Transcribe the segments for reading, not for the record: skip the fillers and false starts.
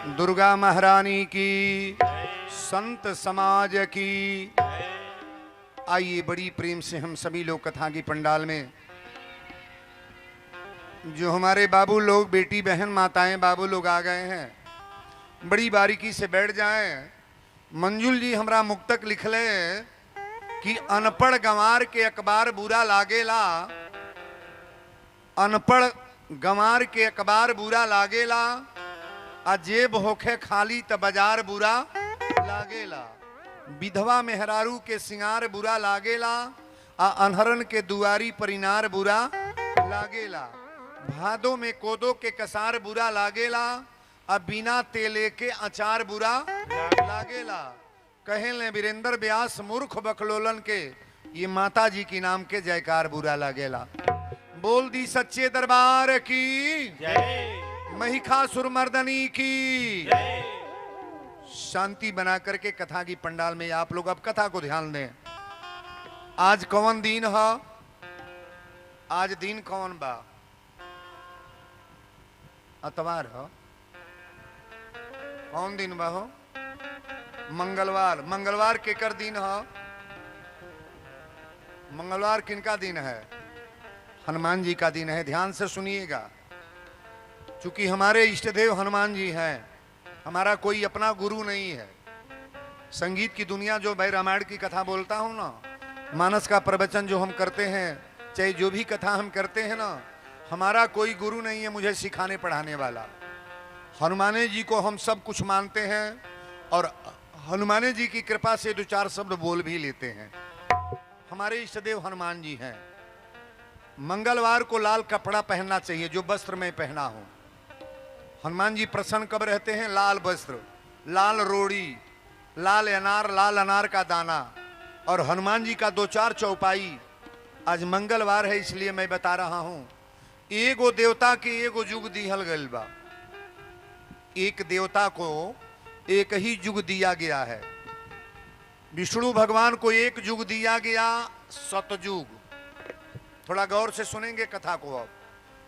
दुर्गा महारानी की, संत समाज की। आइए बड़ी प्रेम से हम सभी लोग कथा की पंडाल में, जो हमारे बाबू लोग, बेटी बहन माताएं बाबू लोग आ गए हैं, बड़ी बारीकी से बैठ जाएं। मंजुल जी हमरा मुक्तक लिखले कि अनपढ़ गंवार के अखबार बुरा लागेला, अनपढ़ गंवार के अखबार बुरा लागेला, आ जेब होखे खाली त बाजार बुरा लागेला। विधवा मेहरारू के सिंगार बुरा लागेला, आ अनहरन के दुआरी परिनार बुरा लागेला। भादो में कोदो के कसार बुरा लागेला, आ बिना तेले के अचार बुरा लागेला। कहें वीरेंद्र व्यास मूर्ख बकलोलन के, ये माता जी की नाम के जयकार बुरा लागेला। बोल दी सच्चे दरबार की जय, महिषासुर मर्दनी की जय। शांति बना करके कथा की पंडाल में आप लोग अब कथा को ध्यान दें। आज कौन दिन है? आज दिन कौन बा? अतवार हो? कौन दिन बा हो? मंगलवार। मंगलवार केकर दिन है? मंगलवार किनका दिन है? हनुमान जी का दिन है। ध्यान से सुनिएगा, चूंकि हमारे इष्ट देव हनुमान जी हैं, हमारा कोई अपना गुरु नहीं है। संगीत की दुनिया जो भाई रामायण की कथा बोलता हूं ना, मानस का प्रवचन जो हम करते हैं, चाहे जो भी कथा हम करते हैं ना, हमारा कोई गुरु नहीं है मुझे सिखाने पढ़ाने वाला। हनुमाने जी को हम सब कुछ मानते हैं और हनुमाने जी की कृपा से दो चार शब्द बोल भी लेते हैं। हमारे इष्ट देव हनुमान जी हैं। मंगलवार को लाल कपड़ा पहनना चाहिए, जो वस्त्र में पहना हूं। हनुमान जी प्रसन्न कब रहते हैं? लाल वस्त्र, लाल रोड़ी, लाल अनार का दाना और हनुमान जी का दो चार चौपाई। आज मंगलवार है इसलिए मैं बता रहा हूं, एगो देवता के एगो युग दिहल गइल बा। एक देवता को एक ही युग दिया गया है। विष्णु भगवान को एक युग दिया गया, सतयुग। थोड़ा गौर से सुनेंगे कथा को। अब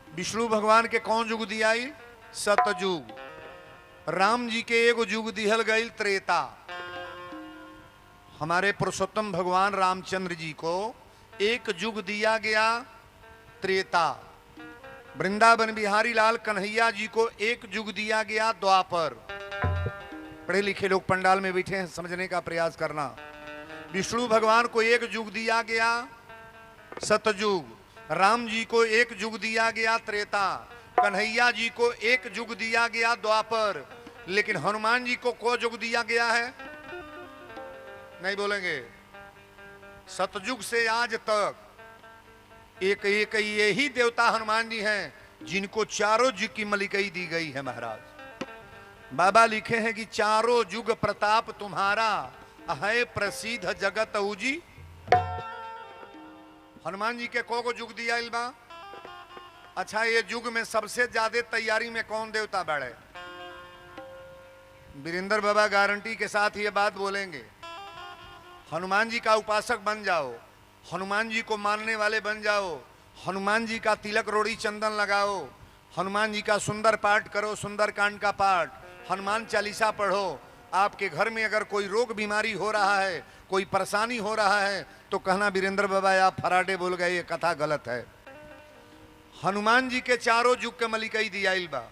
विष्णु भगवान के कौन युग दिया? सतयुग। राम जी के एगो युग दिहल गई, त्रेता। हमारे पुरुषोत्तम भगवान रामचंद्र जी को एक युग दिया गया, त्रेता। वृंदावन बिहारी लाल कन्हैया जी को एक युग दिया गया, द्वापर। पढ़े लिखे लोग पंडाल में बैठे हैं, समझने का प्रयास करना। विष्णु भगवान को एक युग दिया गया, सतयुग। राम जी को एक युग दिया गया, त्रेता। कन्हैया जी को एक युग दिया गया, द्वापर। लेकिन हनुमान जी को युग दिया गया है? नहीं बोलेंगे। सतयुग से आज तक एक एक यही देवता हनुमान जी हैं जिनको चारों युग की मलिकई दी गई है। महाराज बाबा लिखे हैं कि चारों युग प्रताप तुम्हारा, है प्रसिद्ध जगत उजी। हनुमान जी के को युग दिया इल्बा? अच्छा, ये युग में सबसे ज्यादा तैयारी में कौन देवता बढ़े? वीरेंद्र बाबा गारंटी के साथ ये बात बोलेंगे। हनुमान जी का उपासक बन जाओ, हनुमान जी को मानने वाले बन जाओ, हनुमान जी का तिलक रोड़ी चंदन लगाओ, हनुमान जी का सुंदर पाठ करो, सुंदरकांड का पाठ, हनुमान चालीसा पढ़ो। आपके घर में अगर कोई रोग बीमारी हो रहा है, कोई परेशानी हो रहा है, तो कहना वीरेंद्र बाबा आप फराटे बोल गए, ये कथा गलत है। हनुमान जी के चारों युग के मलिकई दिया बा।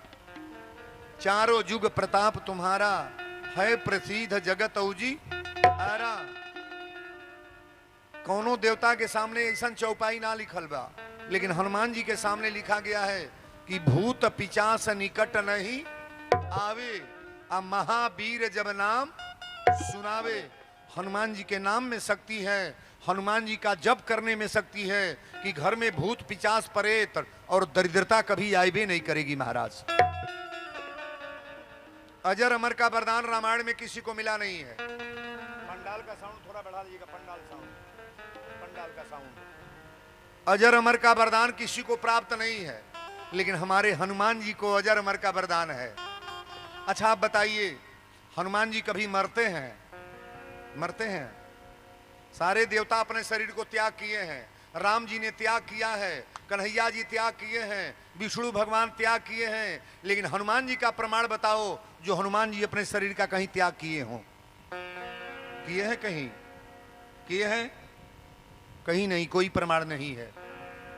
चारों युग प्रताप तुम्हारा, है प्रसिद्ध जगत उजी आरा। कौनों देवता के सामने ऐसा चौपाई ना लिखल बा, लेकिन हनुमान जी के सामने लिखा गया है कि भूत पिचास निकट नहीं आवे, आ महावीर जब नाम सुनावे। हनुमान जी के नाम में शक्ति है, हनुमान जी का जप करने में शक्ति है कि घर में भूत पिचास परेत और दरिद्रता कभी आए भी नहीं करेगी। महाराज अजर अमर का वरदान रामायण में किसी को मिला नहीं है। पंडाल का साउंड थोड़ा बढ़ा लीजिएगा, पंडाल का साउंड। अजर अमर का वरदान किसी को प्राप्त नहीं है, लेकिन हमारे हनुमान जी को अजर अमर का वरदान है। अच्छा आप बताइए, हनुमान जी कभी मरते हैं? मरते हैं? सारे देवता अपने शरीर को त्याग किए हैं, राम जी ने त्याग किया है, कन्हैया जी त्याग किए हैं, विष्णु भगवान त्याग किए हैं, लेकिन हनुमान जी का प्रमाण बताओ जो हनुमान जी अपने शरीर का कहीं त्याग किए हों। किए हैं कहीं? किए हैं? कहीं नहीं, कोई प्रमाण नहीं है।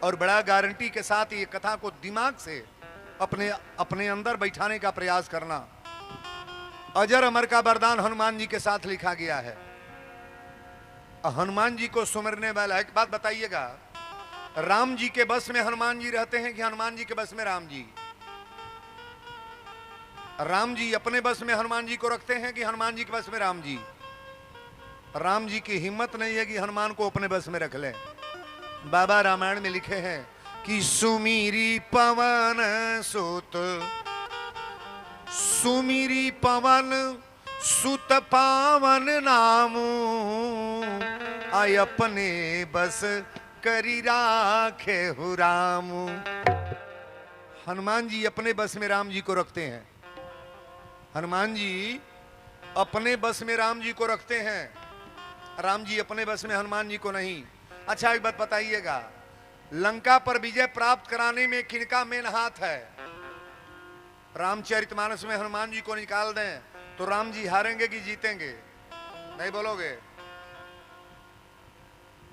और बड़ा गारंटी के साथ ये कथा को दिमाग से अपने अपने अंदर बैठाने का प्रयास करना। अजर अमर का वरदान हनुमान जी के साथ लिखा गया है। हनुमान जी को सुमरने वाला, एक बात बताइएगा, राम जी के बस में हनुमान जी रहते हैं कि हनुमान जी के बस में राम जी? राम जी अपने बस में हनुमान जी को रखते हैं कि हनुमान जी के बस में राम जी? राम जी की हिम्मत नहीं है कि हनुमान को अपने बस में रख लें। बाबा रामायण में लिखे हैं कि सुमीरी पवन सुत, सुमीरी पवन सुत पावन नामू, आय अपने बस करी राखे हु रामू। हनुमान जी अपने बस में राम जी को रखते हैं। हनुमान जी अपने बस में राम जी को रखते हैं, राम जी अपने बस में हनुमान जी को नहीं। अच्छा एक बात बताइएगा, लंका पर विजय प्राप्त कराने में किनका मेन हाथ है? रामचरितमानस में हनुमान जी को निकाल दें तो राम जी हारेंगे कि जीतेंगे? नहीं बोलोगे?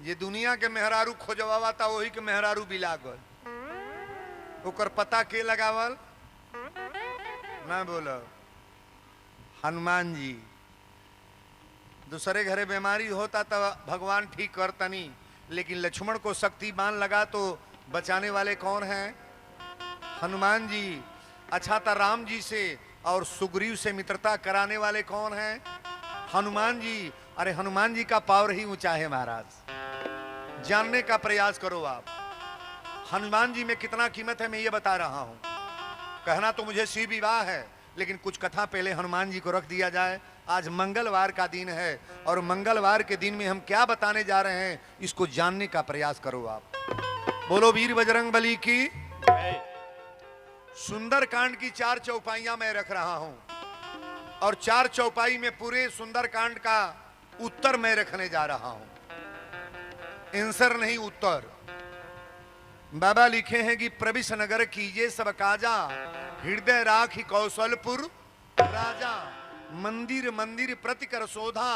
ये दुनिया के मेहरारू खोजवावा था, वही के मेहरारू बिलागल, ओकर पता के लगावल ना बोलो। हनुमान जी दूसरे घरे बीमारी होता तो भगवान ठीक करतनी, लेकिन लक्ष्मण को शक्तिमान लगा तो बचाने वाले कौन हैं? हनुमान जी। अच्छा था राम जी से और सुग्रीव से मित्रता कराने वाले कौन हैं? हनुमान जी। अरे हनुमान जी का पावर ही ऊंचा है महाराज, जानने का प्रयास करो आप। हनुमान जी में कितना कीमत है मैं ये बता रहा हूं। कहना तो मुझे शिव विवाह है, लेकिन कुछ कथा पहले हनुमान जी को रख दिया जाए। आज मंगलवार का दिन है और मंगलवार के दिन में हम क्या बताने जा रहे हैं इसको जानने का प्रयास करो आप। बोलो वीर बजरंग बली की जय। सुंदर कांड की 4 चौपाइयां मैं रख रहा हूं और 4 चौपाई में पूरे सुंदर कांड का उत्तर मैं रखने जा रहा हूं, आंसर नहीं उत्तर। बाबा लिखे हैं कि प्रविश नगर कीजिए सब काजा, हृदय राखी कौशलपुर राजा, मंदिर मंदिर प्रतिकर शोधा,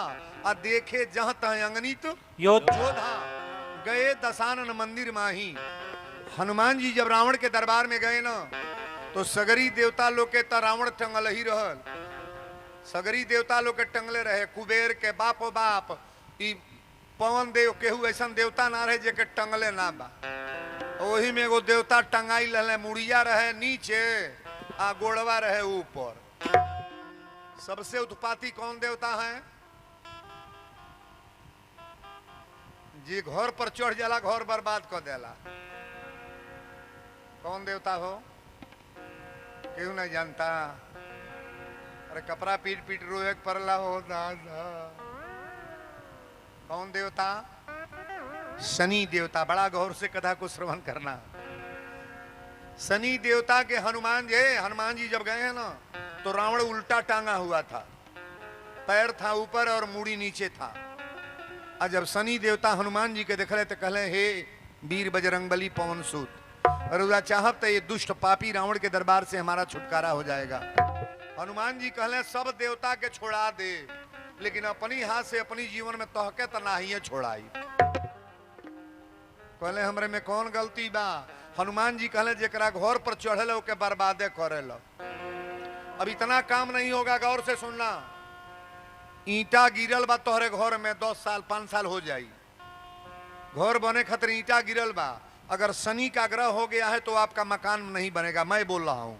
आ देखे जहां तह अंगनित योधा, गए दशानन मंदिर माही। हनुमान जी जब रावण के दरबार में गए ना तो सगरी देवता लोग के रावण टंगल ही रहल, सगरी देवता लोग के टंगले रहे। कुबेर के बापो बाप, ई पवन देव केहू ऐसा देवता ना रहे जेके टंगले ना बा। वही में एगो देवता टंगाई रहे, मुड़िया रहे नीचे आ गोड़वा रहे ऊपर। सबसे उत्पाती कौन देवता है? जी घर पर चढ़ जाला घर बर्बाद कर देला। कौन देवता हो? क्यों नहीं जानता? अरे कपड़ा पीट पीट रोए परला हो दादा। कौन देवता? शनि देवता। बड़ा गौर से कथा को श्रवण करना। शनि देवता के हनुमान जी जब गए हैं ना तो रावण उल्टा टांगा हुआ था, पैर था ऊपर और मुड़ी नीचे था। और जब शनि देवता हनुमान जी के देखले तो कहले, हे वीर बजरंगबली पवन सूत, अरुआ चाहत तो ये दुष्ट पापी रावण के दरबार से हमारा छुटकारा हो जाएगा। हनुमान जी कहले सब देवता के छोड़ा दे, लेकिन अपनी हाथ से अपनी जीवन में तोहके तो नाही छोड़ाई। कहले हमरे में कौन गलती बा? हनुमान जी कहले जेकरा घर पर चढ़े ओके बर्बादे करे लो। अब इतना काम नहीं होगा, गौर से सुनना। ईंटा गिरल बा तोहरे घर में 10 साल 5 साल हो जाई, घर बने खातिर ईंटा गिरल बा। अगर शनि का ग्रह हो गया है तो आपका मकान नहीं बनेगा। मैं बोल रहा हूं,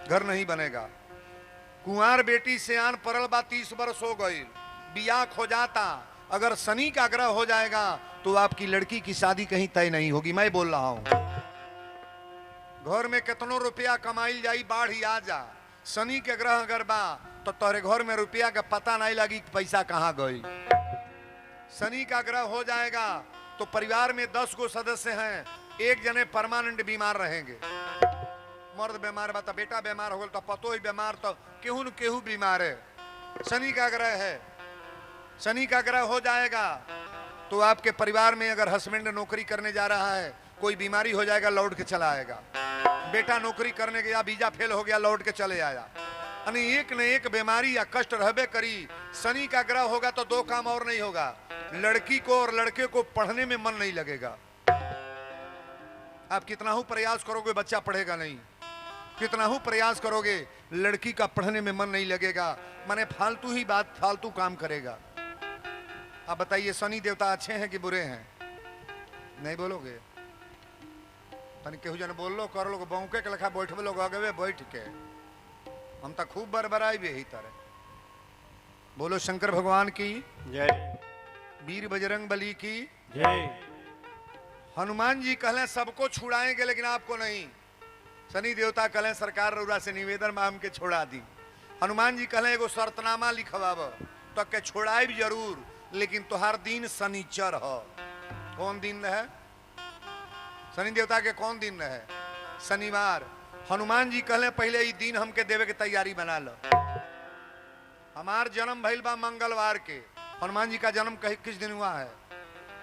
घर नहीं बनेगा। कुंवार बेटी सियान परल बा 30 वर्ष हो गई, बियाह खो जाता। अगर शनि का ग्रह हो जाएगा तो आपकी लड़की की शादी कहीं तय नहीं होगी। मैं बोल रहा हूं, घर में कितनो रुपया कमाई जाई, बाढ़ ही आ जा, शनि के ग्रह अगर बा तो तोहरे घर में रुपया का पता नहीं लगी कि पैसा कहां गई। शनि का ग्रह हो जाएगा तो परिवार में 10 गो सदस्य हैं, एक जने परमानेंट बीमार रहेंगे। मर्द बीमार बा तो बेटा बीमार हो गल, तो पतो ही बीमार, तो केहू न केहू बीमार है। शनि का ग्रह है, शनि का ग्रह हो जाएगा तो आपके परिवार में अगर हस्बैंड नौकरी करने जा रहा है, कोई बीमारी हो जाएगा, लौट के चला आएगा। बेटा नौकरी करने गया, वीजा फेल हो गया, लौट के चले आया। यानी एक न एक बीमारी या कष्ट रहबे करी। शनि का ग्रह होगा तो दो काम और नहीं होगा, लड़की को और लड़के को पढ़ने में मन नहीं लगेगा। आप कितना ही प्रयास करोगे बच्चा पढ़ेगा नहीं, कितना ही प्रयास करोगे लड़की का पढ़ने में मन नहीं लगेगा। माने फालतू ही बात, फालतू काम करेगा। आप बताइए शनि देवता अच्छे हैं कि बुरे हैं? नहीं बोलोगे? तन केहू जन बोल लो कर लो, बौके के लखा बैठ लोग अगवे बैठ के हम तो खूब बरबराई भी ही तरह। बोलो शंकर भगवान की जय। वीर बजरंग बली की जय। हनुमान जी कहले सबको छुड़ाएंगे लेकिन आपको नहीं। शनि देवता कहले सरकार रउरा से निवेदन में हमके छोड़ा दी। हनुमान जी कहले एगो शर्तनामा लिखवाब तो के छोड़ाइब जरूर, लेकिन तुहार दिन शनिचर हो। कौन दिन है? शनि देवता के कौन दिन है? शनिवार। हनुमान जी कहले पहले ये दिन हमके देवे के तैयारी बना लो। हमार जन्म भइल बा मंगलवार के, हनुमान जी का जन्म किस दिन हुआ है?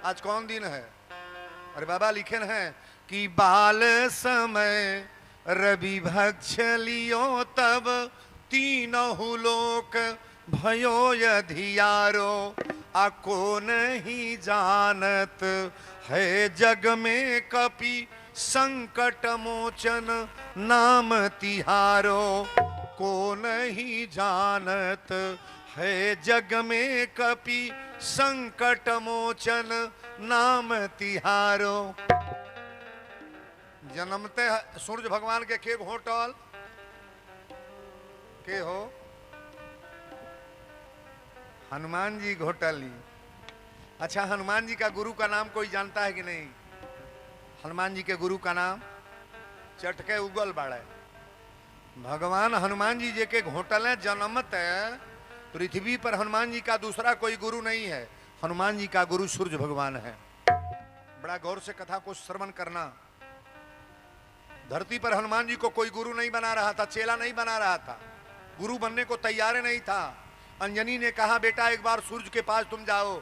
आज कौन दिन है? अरे बाबा लिखे हैं कि बाल समय रवि भक्ष लियो तब तीनहु लोक भयो अधियारो, आको नहीं जानत है जग में कपि संकट मोचन नाम तिहारो। को नहीं जानत है जग में कपि संकट मोचन नाम तिहारो। जन्मते सूर्य भगवान के घोटल के हो? हनुमान जी घोटली। अच्छा, हनुमान जी का गुरु का नाम कोई जानता है कि नहीं? हनुमान जी के गुरु का नाम चटके उगल बाड़े। भगवान हनुमान जी के घोटल है जन्मत है। पृथ्वी पर हनुमान जी का दूसरा कोई गुरु नहीं है, हनुमान जी का गुरु सूर्य भगवान है। बड़ा गौर से कथा को श्रवण करना। धरती पर हनुमान जी को कोई गुरु नहीं बना रहा था, चेला नहीं बना रहा था, गुरु बनने को तैयार नहीं था। अंजनी ने कहा बेटा एक बार सूर्य के पास तुम जाओ।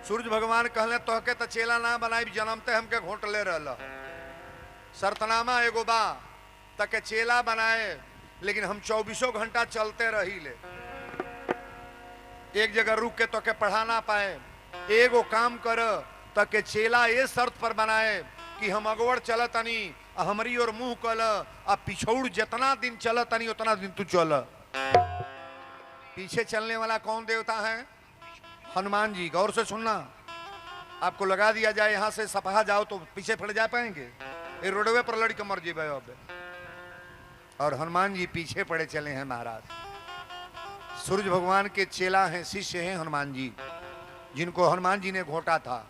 सूर्य भगवान कहले तोहके तो चेला ना बनाई, जन्मते हमके घोटले रहल। शर्तनामा एगो बा तके चेला बनाए, लेकिन हम 24 घंटा चलते रही ले, एक जगह रुक के तोके पढ़ा ना पाए। एगो काम कर तके चेला ये शर्त पर बनाए कि हम अगवड़ चल तनी, हमारी और मुंह कल, आ पिछौड़ जितना दिन चल तनी उतना दिन तू चल। पीछे चलने वाला कौन देवता है? हनुमान जी। गौर से सुनना, आपको लगा दिया जाए यहां से सपहा जाओ तो पीछे पड़ जा पाएंगे, ये रोडवे पर लड़के मर जी अब। और हनुमान जी पीछे पड़े चले हैं महाराज। सूर्य भगवान के चेला हैं, शिष्य हैं हनुमान जी, जिनको हनुमान जी ने घोटा था।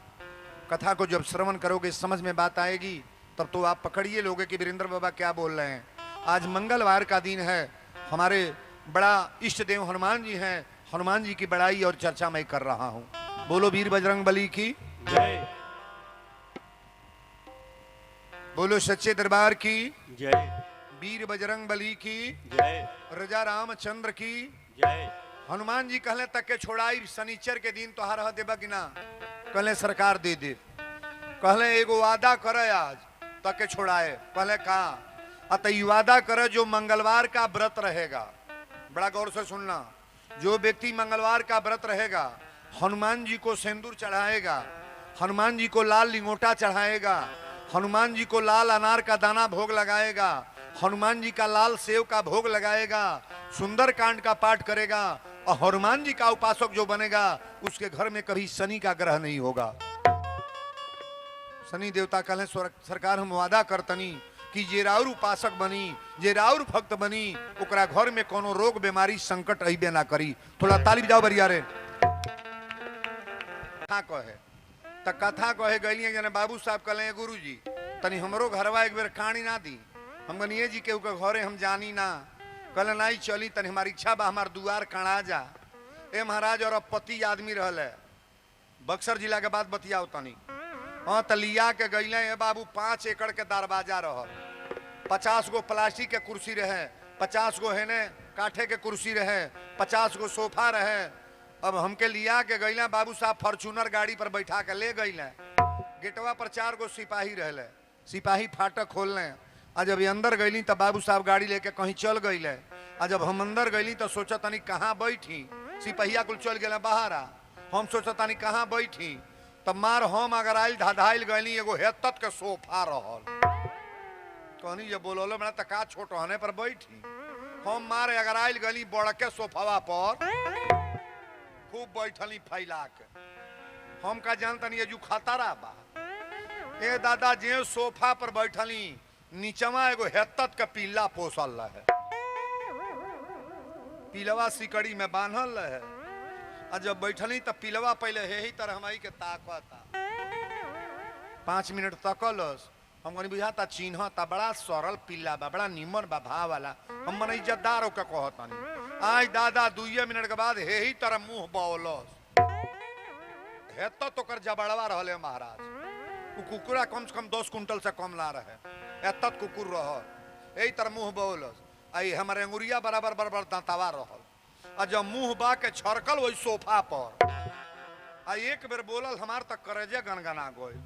कथा को जब श्रवण करोगे समझ में बात आएगी, तब तो आप पकड़िए लोगे कि वीरेंद्र बाबा क्या बोल रहे हैं। आज मंगलवार का दिन है, हमारे बड़ा इष्ट देव हनुमान जी हैं। हनुमान जी की बड़ाई और चर्चा मैं कर रहा हूं। बोलो वीर बजरंग बली की जय। बोलो सच्चे दरबार की जय। वीर बजरंग बली की जय। रजा रामचंद्र की जय। हनुमान जी कहले तक के छोड़ाई शनिचर के दिन तो हर देबा कि ना? कहले सरकार दे दे। कहले एगो वादा करे आज तक के छोड़ाए। कहले कहा? अतः वादा करे जो मंगलवार का व्रत रहेगा। बड़ा गौर से सुनना, जो व्यक्ति मंगलवार का व्रत रहेगा, हनुमान जी को सिंदूर चढ़ाएगा, हनुमान जी को लाल लिंगोटा चढ़ाएगा, हनुमान जी को लाल अनार का दाना भोग लगाएगा, हनुमान जी का लाल सेव का भोग लगाएगा, सुंदर कांड का पाठ करेगा, और हनुमान जी का उपासक जो बनेगा उसके घर में कभी शनि का ग्रह नहीं होगा। शनि देवता कहले सरकार हम वादा करतनी कि जे राउर उपासक बनी, जे राउर भक्त बनी, ओकरा घर में कोनो रोग बीमारी संकट अइबे ना करी। थोड़ा ताली बजाओ बरिया रे। कथा कहे त कथा कहे गलिए जने बाबू साहब कहले गुरु जी तनी हमरो घरवा एक बेर कानी ना दी। हम गनिए जी के घरे हम जानी ना। कहले नहीं चली, तनी हमारी इच्छा बा हमार दुआर कणा जा। ए महाराज और पति आदमी रहल है, बक्सर जिला के बाद बतियाओ तनी। हाँ त लिया के गईले है बाबू, 5 एकड़ के दरवाजा रह, 50 गो प्लास्टिक के कुर्सी रहे, 50 गो हेने काठे के कुर्सी रहे, 50 गो सोफा रहे, अब हमके लिया के गईला बाबू साहब फॉर्चूनर गाड़ी पर बैठा के ले गईले। गेटवा पर 4 गो सिपाही रहले, सिपाही फाटक खोलने। आ जब अंदर गईली तब बाबू साहब गाड़ी लेके कहीं चल गईले। आ जब हम अंदर गईली तो सोचा तनी कहाँ बैठी, सिपहिया कुल चल गए बाहर। हम सोचा तनी कहाँ बैठी, तब मार हम अगर आयल धधाइल गईली एगो हेतत के सोफा रहल। कहनी ये बोलो बड़ा तका छोट होने पर बैठी। हम मारे अगर आयल गली बड़के सोफावा पर खूब बैठली फैला के। हम का जानतनी ये जू खतरा बा। ए दादा जे सोफा पर बैठली नीचवा एगो हेतत के पीला पोसल रहे, पीलवा सिकड़ी में बांधल रहे। आ जब बैठली तब पीलवा पहले ही तरह हमारी के ताकता 5 मिनट तकलस। हम कहीं बुझाता चिन्हता बड़ा सरल पीला बा, बड़ा निमन बा भाव वाला। हम मन इज्जतदार होकर कहतानी। आज दादा 2 मिनट के बाद ही तरह मुंह बौलस। हेतत तो कर जबड़वा रहले महाराज। उ कुकुरा कम से कम 10 कुंटल से कम ला रहे। एतत कुकुर रहल, यही तरह मुंह बौलस। आई हमारे अंगुरिया बराबर बराबर दांतवा रहल। आ जब मुंह बा के छरकल वही सोफा पर आ एक बेर बोलल, हमार तक करेजे गनगना गई।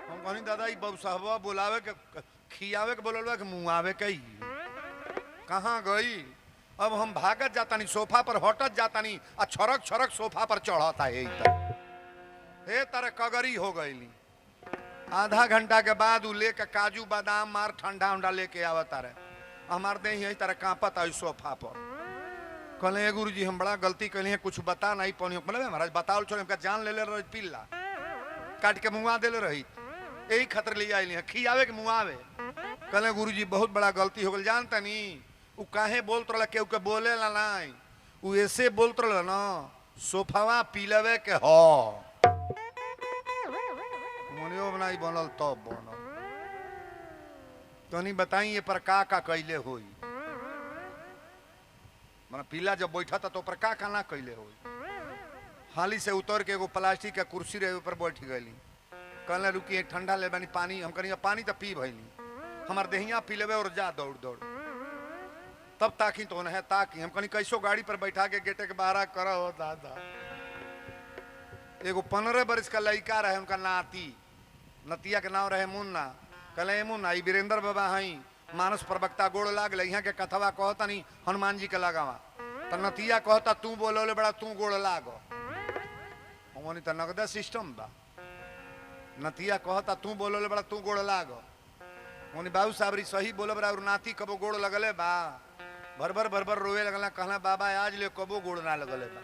हम कहनी दादा बाबू साहब बोलावे के खियावे के बोलल कि मुँहावे के ही कहाँ गई। अब हम भागत जातानी, सोफा पर हटत जातानी आ छरक छरक सोफा पर चढ़ता हे तरह कगरी हो गईली। आधा घंटा के बाद उ लेके काजू बादाम मार ठंडा उंडा लेके आवता रहे। हमार दे यही तरह कांपत आई सोफा पर। कहले गुरु जी हम बड़ा गलती कैली है, कुछ बता नहीं पौनी। महाराज बताओ छोड़, जान ले रही पिल्ला काट के मुँहा दे रही, यही खतर ले आई खियावे के मुआवे। कहले गुरु जी बहुत बड़ा गलती हो गई। जानता नहीं उ काहे बोलत रहा, केहू के बोले ला नहीं, उ ऐसे बोलत रहा ना सोफावा पीलवे के हो मुनियो बनाई बनल तब बनल। तो नहीं बताई ये पर का कैले होई। मन पीला जब बैठा था तो पर का ना कैले होई। हाली से उतर के एगो प्लास्टिक के कुर्सी रहे ऊपर बैठ गई। कहले रुकी ठंडा ले बनी पानी। हम कहीं पानी तो पी भैली, हमार देहिया पी लेवे और जा दौड़ दौड़। तब ताकि तो है ताकि हम कहीं कैसो गाड़ी पर बैठा के गेटे के बाहर कर हो दादा। एगो 15 बरस का लड़का रहे, उनका नाती, नतिया के नाम रहे मुन्ना। कहले मुन्ना ई वीरेंद्र बाबा हई मानस प्रवक्ता गोड़ लाग ले, यहाँ के कथवा कहता नहीं हनुमान जी के लगावा। तो नतिया कहता तू बोलो बड़ा तू गोड़ लागो। हमनी तो नगदा सिस्टम बा। नतिया कहता तू बोलो बड़ा तू गोड़ लागो। उन्हें बाबू साहब सही बोले बड़ा और नाती कबो गोड़ लगले बा। भर भर रोवे लगला। कहला बाबा आज ले कबो गोड़ ना लगले बा।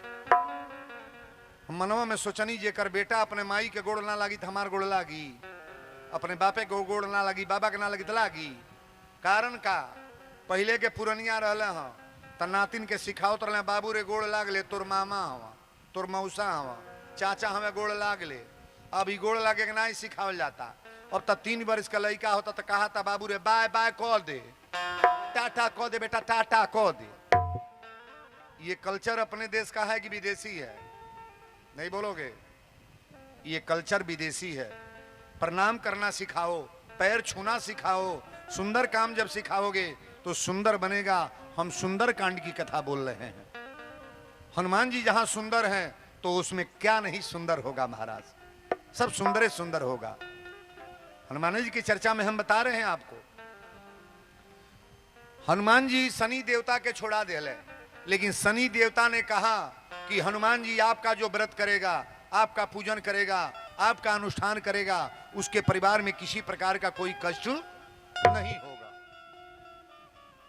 हम मनवा में सोचनी जेकर बेटा अपने माई के गोड़ ना लागी तो हमार गोड़ लागी, अपने बापे के गोड़ ना लगी बाबा के ना लगी तो लागी। कारण का पहले के पुरनिया रहले हाँ तो नातिन के सिखावत रहे बाबू रे गोड़ लाग ले, तोर मामा हवा, तोर मौसा हवा, चाचा हमें गोड़ लाग ले। अब ई गोड़ लागे के ना ही सिखावल जाता। अब तब 3 बरस का लड़का होता तो कहा था बाबू रे बाय बाय कह दे, टाटा कह दे बेटा, टाटा कह दे। ये कल्चर अपने देश का है कि विदेशी है? नहीं बोलोगे? ये कल्चर विदेशी है। प्रणाम करना सिखाओ, पैर छूना सिखाओ, सुंदर काम जब सिखाओगे तो सुंदर बनेगा। हम सुंदर कांड की कथा बोल रहे हैं। हनुमान जी जहां सुंदर हैं तो उसमें क्या नहीं सुंदर होगा महाराज, सब सुंदर सुंदर होगा। हनुमान जी की चर्चा में हम बता रहे हैं आपको। हनुमान जी शनि देवता के छोड़ा दिले, लेकिन शनि देवता ने कहा कि हनुमान जी आपका जो व्रत करेगा, आपका पूजन करेगा, आपका अनुष्ठान करेगा, उसके परिवार में किसी प्रकार का कोई कष्ट नहीं होगा।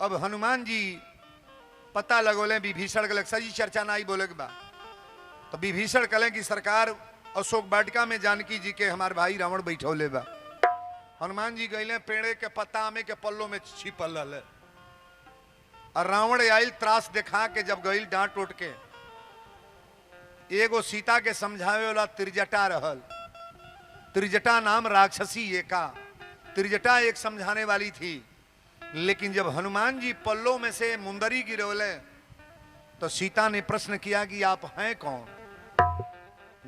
अब हनुमान जी पता लगोले विभीषण के सजी चर्चा ना ही बोले बा। तो विभीषण कहें कि सरकार अशोक वाटिका में जानकी जी के हमारे भाई रावण बैठौले बा। हनुमान जी गईले पेड़े के पत्ता आमे के पल्लों में छिपल रहे और रावण आयल त्रास देखा के जब गईल डांट टोट के एगो सीता के समझावे वाला त्रिजटा रहल। त्रिजटा नाम राक्षसी एका, त्रिजटा एक समझाने वाली थी। लेकिन जब हनुमान जी पल्लों में से मुंदरी गिरोले तो सीता ने प्रश्न किया कि आप हैं कौन?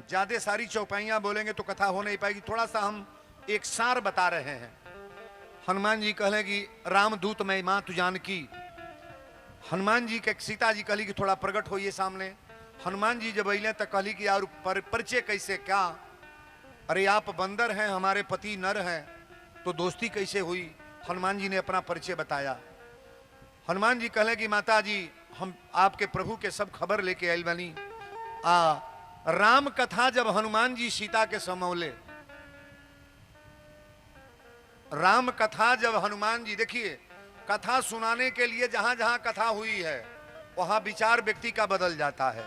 ज्यादा सारी चौपाइयां बोलेंगे तो कथा हो नहीं पाएगी, थोड़ा सा हम एक सार बता रहे हैं। हनुमान जी कहले कि रामदूत मैं मां तू जानकी। हनुमान जी के सीता जी कहली कि थोड़ा प्रकट होइए सामने। हनुमान जी जब अले तो कहली कि यार परिचय कैसे क्या, अरे आप बंदर हैं, हमारे पति नर हैं, तो दोस्ती कैसे हुई। हनुमान जी ने अपना परिचय बताया। हनुमान जी कहले कि माता जी हम आपके प्रभु के सब खबर लेके आयल बनी। राम कथा जब हनुमान जी सीता के समौले, राम कथा जब हनुमान जी, देखिए कथा सुनाने के लिए जहां जहां कथा हुई है वहां विचार व्यक्ति का बदल जाता है।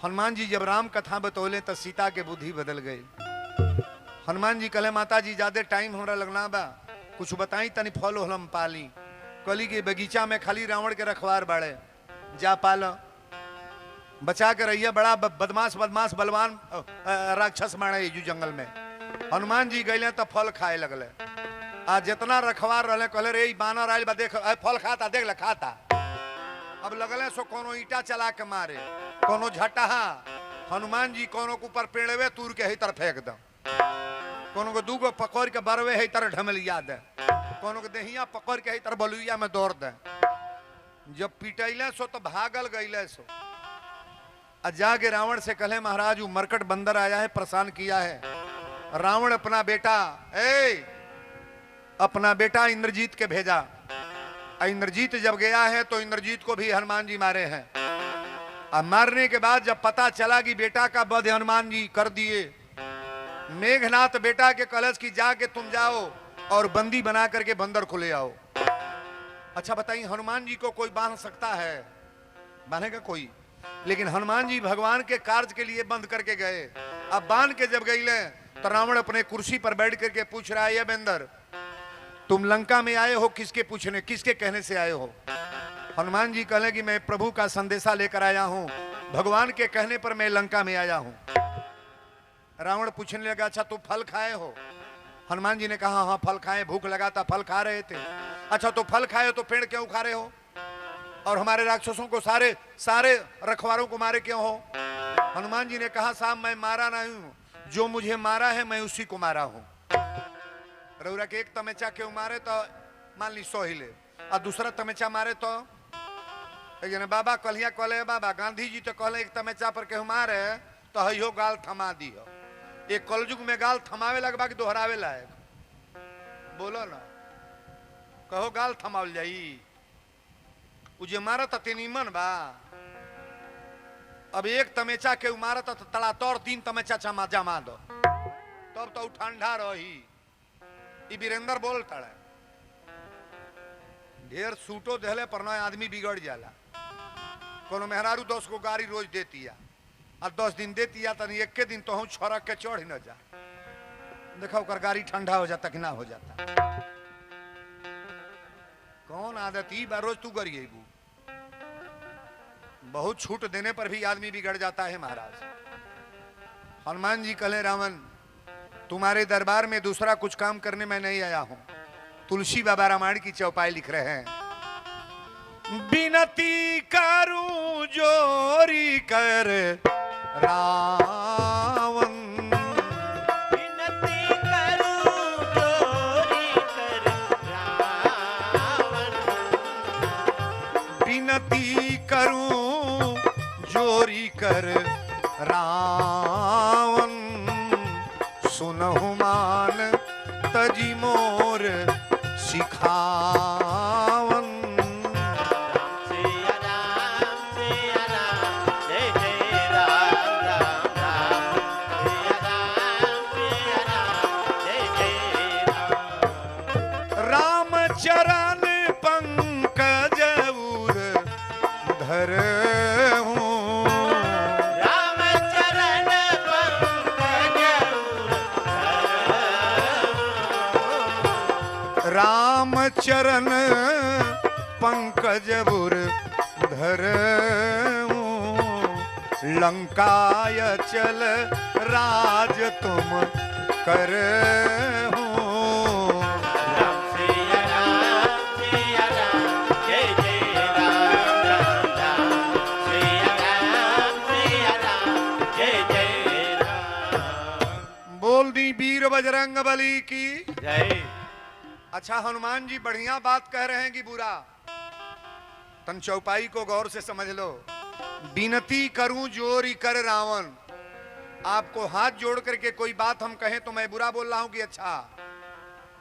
हनुमान जी जब राम कथा बतौले तो सीता के बुद्धि बदल गई। हनुमान जी कहले माता जी ज्यादा टाइम हमरा लगना बा, कुछ बताई तनी फल हम पाली। कहली कि बगीचा में खाली रावण के रखवार बाड़े, जा पाल बचा के रहिए, बड़ा बदमाश बदमाश बलवान राक्षस मारे जू जंगल में। हनुमान जी गए तो फल खाए लगले। आ जितना रखवार रहे कहले रे बानर आयल बा, देख फल खाता, देख ले खाता। अब लगले सो कोनो ईटा चला के मारे, कोनो झटहा। हनुमान जी कोनो के ऊपर पेड़वे तूर के ही तरफ फेंक दो, कोनो को दूगो पकड़ के बरवे है तरह ढमलिया दे, कोनो के देहिया पकड़ के ही तरह बलुइया में दौड़ दे। जब पिटैले सो तो भागल गईले सो। जाके रावण से कहले महाराज वो मरकट बंदर आया है, परेशान किया है। रावण अपना बेटा इंद्रजीत के भेजा। इंद्रजीत जब गया है तो इंद्रजीत को भी हनुमान जी मारे हैं। अब मारने के बाद जब पता चला कि बेटा का वध हनुमान जी कर दिए, मेघनाथ बेटा के कलश की जाके तुम जाओ और बंदी बना करके बंदर को ले आओ। अच्छा बताइए हनुमान जी को कोई बांध सकता है? बांधेगा कोई? लेकिन हनुमान जी भगवान के कार्य के लिए बंद करके गए। अब बांध के जब गईले तो रावण अपने कुर्सी पर बैठ करके पूछ रहा है, ये बंदर तुम लंका में आए हो किसके पूछने, किसके कहने से आए हो? हनुमान जी कहले कि मैं प्रभु का संदेशा लेकर आया हूं, भगवान के कहने पर मैं लंका में आया हूं। रावण पूछने लगा अच्छा तू फल खाए हो? हनुमान जी ने कहा हाँ फल खाए, भूख लगा था फल खा रहे थे। अच्छा तो फल खाए तो पेड़ क्यों खा रहे हो? और हमारे राक्षसों को सारे रखवारों को मारे क्यों हो? हनुमान जी ने कहा साहब मैं मारा नहीं हूं, जो मुझे मारा है मैं उसी को मारा हूं। रउरा के एक तमेचा क्यों मारे तो मान ली 100 हिले, और दूसरा तमेचा मारे तो बाबा कलिया कहले बाबा गांधी जी तो कहले एक तमेचा पर केहू मारे तो हयो गाल थमा दियो। एक कलयुग में गाल थमावे लगबा कि दोहरावे लायक? बोलो ना, कहो गाल थमावल जाई? उजे मारा तो तेनीमन बा। अब एक तमेचा के मारा तो तड़ा तौर 3 तमेचा जमा दो तब तो ठंडा रही। वीरेंद्र बोल तड़े ढेर सूटो देहले पर ना आदमी बिगड़ जाला। कोनो मेहरारू 10 को गाड़ी रोज देती है और 10 दिन देती है तो एक के दिन तो हूँ छोरक के चढ़ न जा, देखा ओकर गाड़ी ठंडा हो जाता कि ना हो जाता। कौन आदत ही बा रोज तू करिए? बहुत छूट देने पर भी आदमी बिगड़ जाता है महाराज। हनुमान जी कहले रावण तुम्हारे दरबार में दूसरा कुछ काम करने में नहीं आया हूं। तुलसी बाबा रामायण की चौपाई लिख रहे हैं, विनती करूं जोरी कर रावण, विनती करूं जोरी कर रावण, विनती करूं जोरी कर रावण, सुनहु मान तजी मोर सिखावन। सिया राम जय जय राम राम राम, सिया राम जय जय राम। राम चरण पंकज उर धर राम चरण पंकज बुर धरऊं, लंकाय चल राज तुम करहूं। राम सिया राम जय जय राम राम राम, सिया राम जय जय राम। बोल दी वीर बजरंग बली की जय। अच्छा हनुमान जी बढ़िया बात कह रहे हैं कि बुरा? तन चौपाई को गौर से समझ लो। विनती करूं जोरी कर रावण, आपको हाथ जोड़ करके कोई बात हम कहें तो मैं बुरा बोल रहा हूं कि अच्छा?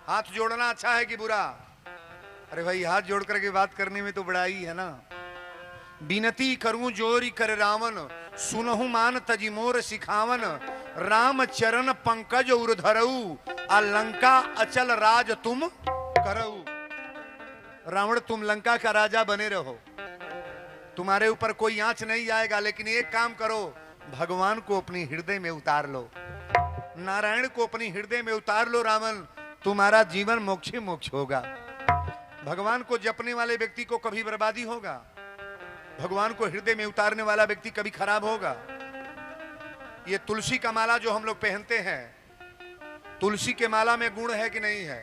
हाथ जोड़ना अच्छा है कि बुरा? अरे भाई, हाथ जोड़ करके बात करने में तो बड़ाई है ना। विनती करूं जोरी कर रावण, सुनहु मान तजी मोर सिखावन, राम चरण पंकज उर्धरऊ, आ लंका अचल राज तुम करऊ। रावण, तुम लंका का राजा बने रहो, तुम्हारे ऊपर कोई आंच नहीं आएगा, लेकिन एक काम करो, भगवान को अपनी हृदय में उतार लो, नारायण को अपनी हृदय में उतार लो। रावण, तुम्हारा जीवन मोक्ष मोक्ष होगा। भगवान को जपने वाले व्यक्ति को कभी बर्बादी होगा? भगवान को हृदय में उतारने वाला व्यक्ति कभी खराब होगा? ये तुलसी का माला जो हम लोग पहनते हैं, तुलसी के माला में गुण है कि नहीं है?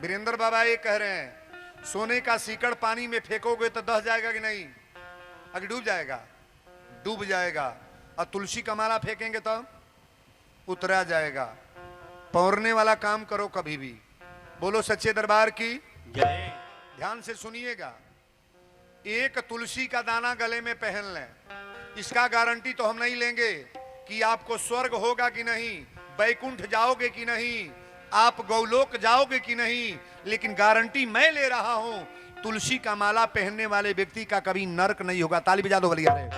वीरेंद्र बाबा ये कह रहे हैं, सोने का सीकड़ पानी में फेंकोगे तो दह जाएगा कि नहीं? अगर डूब जाएगा, डूब जाएगा। और तुलसी का माला फेंकेंगे तो उतरा जाएगा। पौरने वाला काम करो कभी भी। बोलो सच्चे दरबार की जय। ध्यान से सुनिएगा। एक तुलसी का दाना गले में पहन लें, इसका गारंटी तो हम नहीं लेंगे कि आपको स्वर्ग होगा कि नहीं, बैकुंठ जाओगे कि नहीं, आप गौलोक जाओगे कि नहीं, लेकिन गारंटी मैं ले रहा हूं, तुलसी का माला पहनने वाले व्यक्ति का कभी नरक नहीं होगा। ताली बजा दो भलिया रे।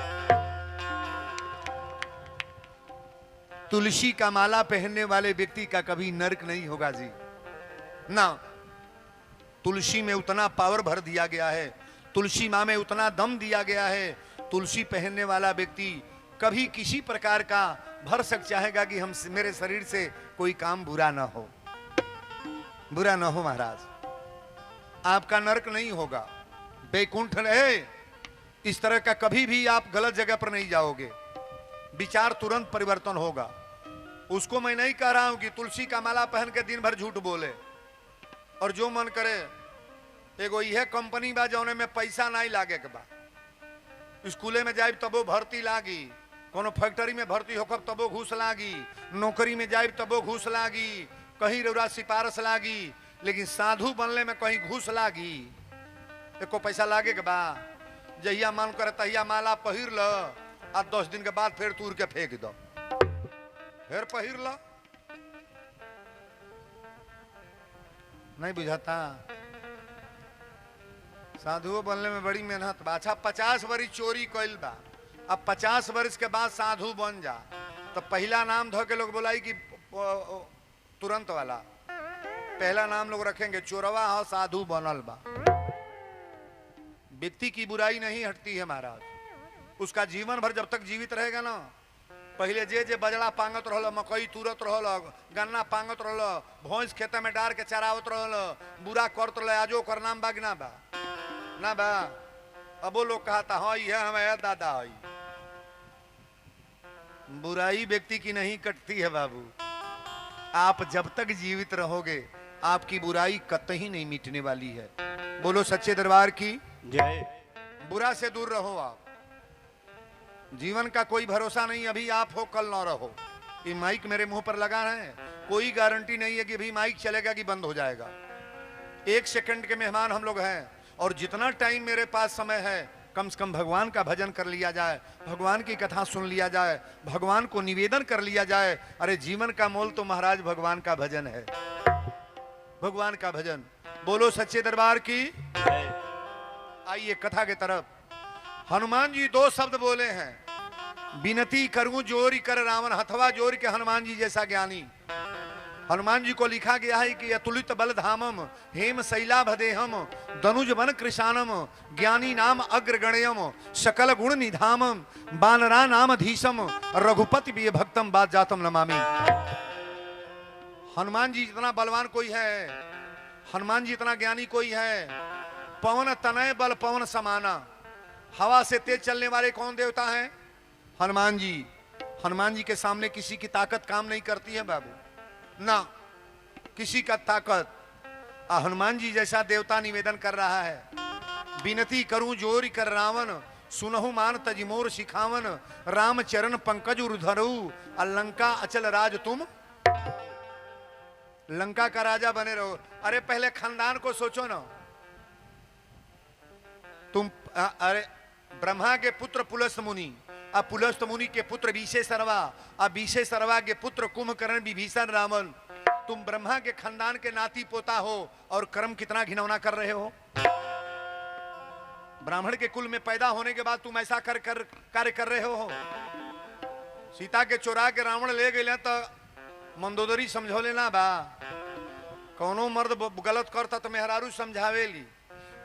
तुलसी का माला पहनने वाले व्यक्ति का कभी नरक नहीं होगा जी ना। तुलसी में उतना पावर भर दिया गया है, तुलसी माँ में उतना दम दिया गया है, तुलसी पहनने वाला व्यक्ति कभी किसी प्रकार का भरसक चाहेगा कि हम मेरे शरीर से कोई काम बुरा ना हो, बुरा ना हो। महाराज, आपका नरक नहीं होगा, बैकुंठ रहे। इस तरह का कभी भी आप गलत जगह पर नहीं जाओगे, विचार तुरंत परिवर्तन होगा। उसको मैं नहीं कह रहा हूं कि तुलसी का माला पहन के दिन भर झूठ बोले और जो मन करे। एगो यह कंपनी बा जौने में पैसा नहीं लागे के बा। स्कूले में जाए तबो भर्ती लागी, कोनो फैक्ट्री में भर्ती होकर तबो घूस लागी, नौकरी में जाए तबो घूस लागी, कहीं रौरा सिफारिश लागी, लेकिन साधु बनले में कहीं घूस लागी, एको पैसा लागे के बा। जहिया मन करे तहिया माला पहिर ल, आ 10 दिन के बाद फिर तूर के फेंक दो, फिर पहिर ल। नहीं बुझाता? साधुओं बनने में बड़ी मेहनत बा। अच्छा, 50 वर्ष चोरी कैल बा, अब 50 वर्ष के बाद साधु बन जा, तो पहला नाम धो के लोग बोलाई कि तुरंत वाला, पहला नाम लोग रखेंगे चोरवा हो साधु बनल बा। व्यक्ति की बुराई नहीं हटती है महाराज, उसका जीवन भर जब तक जीवित रहेगा ना। पहले जे जे बजड़ा पांगत रहल, मकई तुरत रहल, गन्ना पांगत रहल, भैंस खेते में डार के चरावत रहल, बुरा करत रहल, आजो कर नाम बागना बा ना बा। अबो लोग कहता हाँ यह हमारा दादा है। बुराई व्यक्ति की नहीं कटती है बाबू। आप जब तक जीवित रहोगे आपकी बुराई कतई नहीं मिटने वाली है। बोलो सच्चे दरबार की जय। बुरा से दूर रहो आप। जीवन का कोई भरोसा नहीं, अभी आप हो कल ना रहो। ये माइक मेरे मुंह पर लगा है, कोई गारंटी नहीं है कि अभी माइक चलेगा कि बंद हो जाएगा। 1 सेकंड के मेहमान हम लोग हैं, और जितना टाइम मेरे पास समय है कम से कम भगवान का भजन कर लिया जाए, भगवान की कथा सुन लिया जाए, भगवान को निवेदन कर लिया जाए। अरे जीवन का मोल तो महाराज भगवान का भजन है, भगवान का भजन। बोलो सच्चे दरबार की। आइए कथा के तरफ। हनुमान जी 2 शब्द बोले हैं, विनती करूं जोरी कर रावण, हथवा जोर के हनुमान जी जैसा ज्ञानी। हनुमान जी को लिखा गया है कि अतुलित बल धामम, हेम शैलाभदेहम, दनुज वन कृशानम, ज्ञानी नाम अग्रगण्यम, सकल गुण निधामम, बानरा नाम धीशम, रघुपति भी भक्तम बात जातम नमामि। हनुमान जी जितना बलवान कोई है, हनुमान जी इतना ज्ञानी कोई है। पवन तनय बल पवन समाना, हवा से तेज चलने वाले कौन देवता हैं? हनुमान जी। हनुमान जी के सामने किसी की ताकत काम नहीं करती है बाबू ना, किसी का ताकत। हनुमान जी जैसा देवता निवेदन कर रहा है, विनती करूं जोरी कर रावण, सुनहु मान तज मोर सिखावन, राम चरण पंकज उर्धरऊ, लंका अचल राज तुम, लंका का राजा बने रहो। अरे पहले खानदान को सोचो ना, तुम अरे ब्रह्मा के पुत्र पुलस्त मुनि, अब पुलस्त मुनि के पुत्र बीसे सरवा, अब बीसे सरवा के पुत्र कुंभकर्ण विभीषण रावण। तुम ब्रह्मा के खानदान के नाती पोता हो और कर्म कितना घिनौना कर रहे हो। ब्राह्मण के कुल में पैदा होने के बाद तुम ऐसा कार्य कर रहे हो। सीता के चोरा के रावण ले गए तो मंदोदरी समझो लेना बा। कौनो मर्द गलत करता तो मेहरारू समझावेली।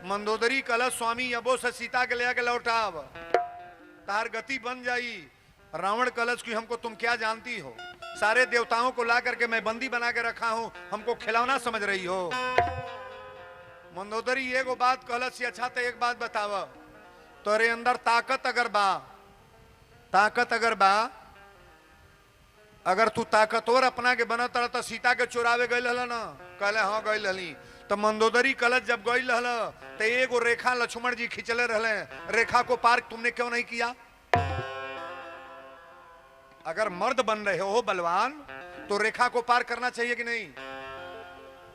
मंदोदरी कलश स्वामी अबो से सीता के ले लौटाव, तार गति बन जाई। रावण कलश की हमको तुम क्या जानती हो, सारे देवताओं को ला करके मैं बंदी बना के रखा हूं, हमको खिलौना समझ रही हो। मंदोदरी एगो बात कलश से अच्छा तो एक बात बताव, तोरे अंदर ताकत अगर बा, अगर तू ताकतवर अपना के बनत रह तो सीता के चुरावे गई हल ना, कहले हाँ गई हली। तो मंदोदरी कलश जब गई हल तो एगो रेखा लक्ष्मण जी खिंचले रहले, रेखा को पार तुमने क्यों नहीं किया। अगर मर्द बन रहे हो बलवान तो रेखा को पार करना चाहिए कि नहीं।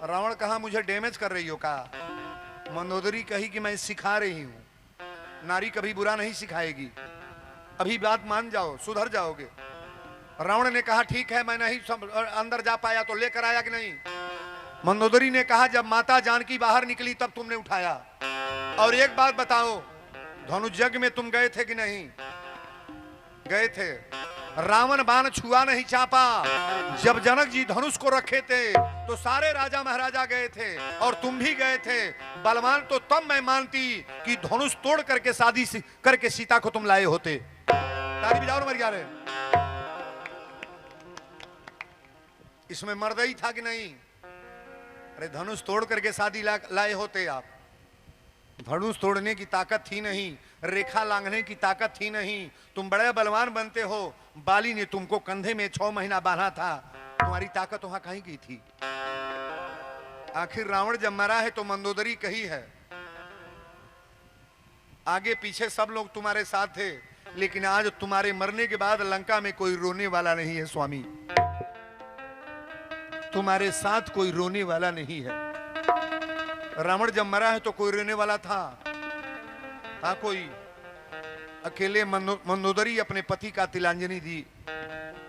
रावण कहा मुझे डैमेज कर रही हो का। मंदोदरी कही कि मैं सिखा रही हूं, नारी कभी बुरा नहीं सिखाएगी, अभी बात मान जाओ, सुधर जाओगे। रावण ने कहा ठीक है, मैं नहीं अंदर जा पाया तो लेकर आया कि नहीं। मंदोदरी ने कहा जब माता जानकी बाहर निकली तब तुमने उठाया। और एक बात बताओ, धनुष यज्ञ में तुम गए थे कि नहीं। गए थे। रावण बाण छुआ नहीं चापा। जब जनक जी धनुष को रखे थे तो सारे राजा महाराजा गए थे और तुम भी गए थे। बलवान तो तब मैं मानती कि धनुष तोड़ करके शादी करके सीता को तुम लाए होते। ताली बजाओ मर रहे। इसमें मर्दई था कि नहीं। अरे धनुष तोड़ करके शादी लाए होते आप। धनुष तोड़ने की ताकत थी नहीं, रेखा लांघने की ताकत थी नहीं। तुम बड़े बलवान बनते हो, बाली ने तुमको कंधे में 6 महीना बांधा था, तुम्हारी ताकत वहां कहीं गई थी। आखिर रावण जब मरा है तो मंदोदरी कही है आगे पीछे सब लोग तुम्हारे साथ थे, लेकिन आज तुम्हारे मरने के बाद लंका में कोई रोने वाला नहीं है स्वामी। तुम्हारे साथ कोई रोने वाला नहीं है। रावण जब मरा है तो कोई रोने वाला था कोई। अकेले मंदोदरी अपने पति का तिलांजलि दी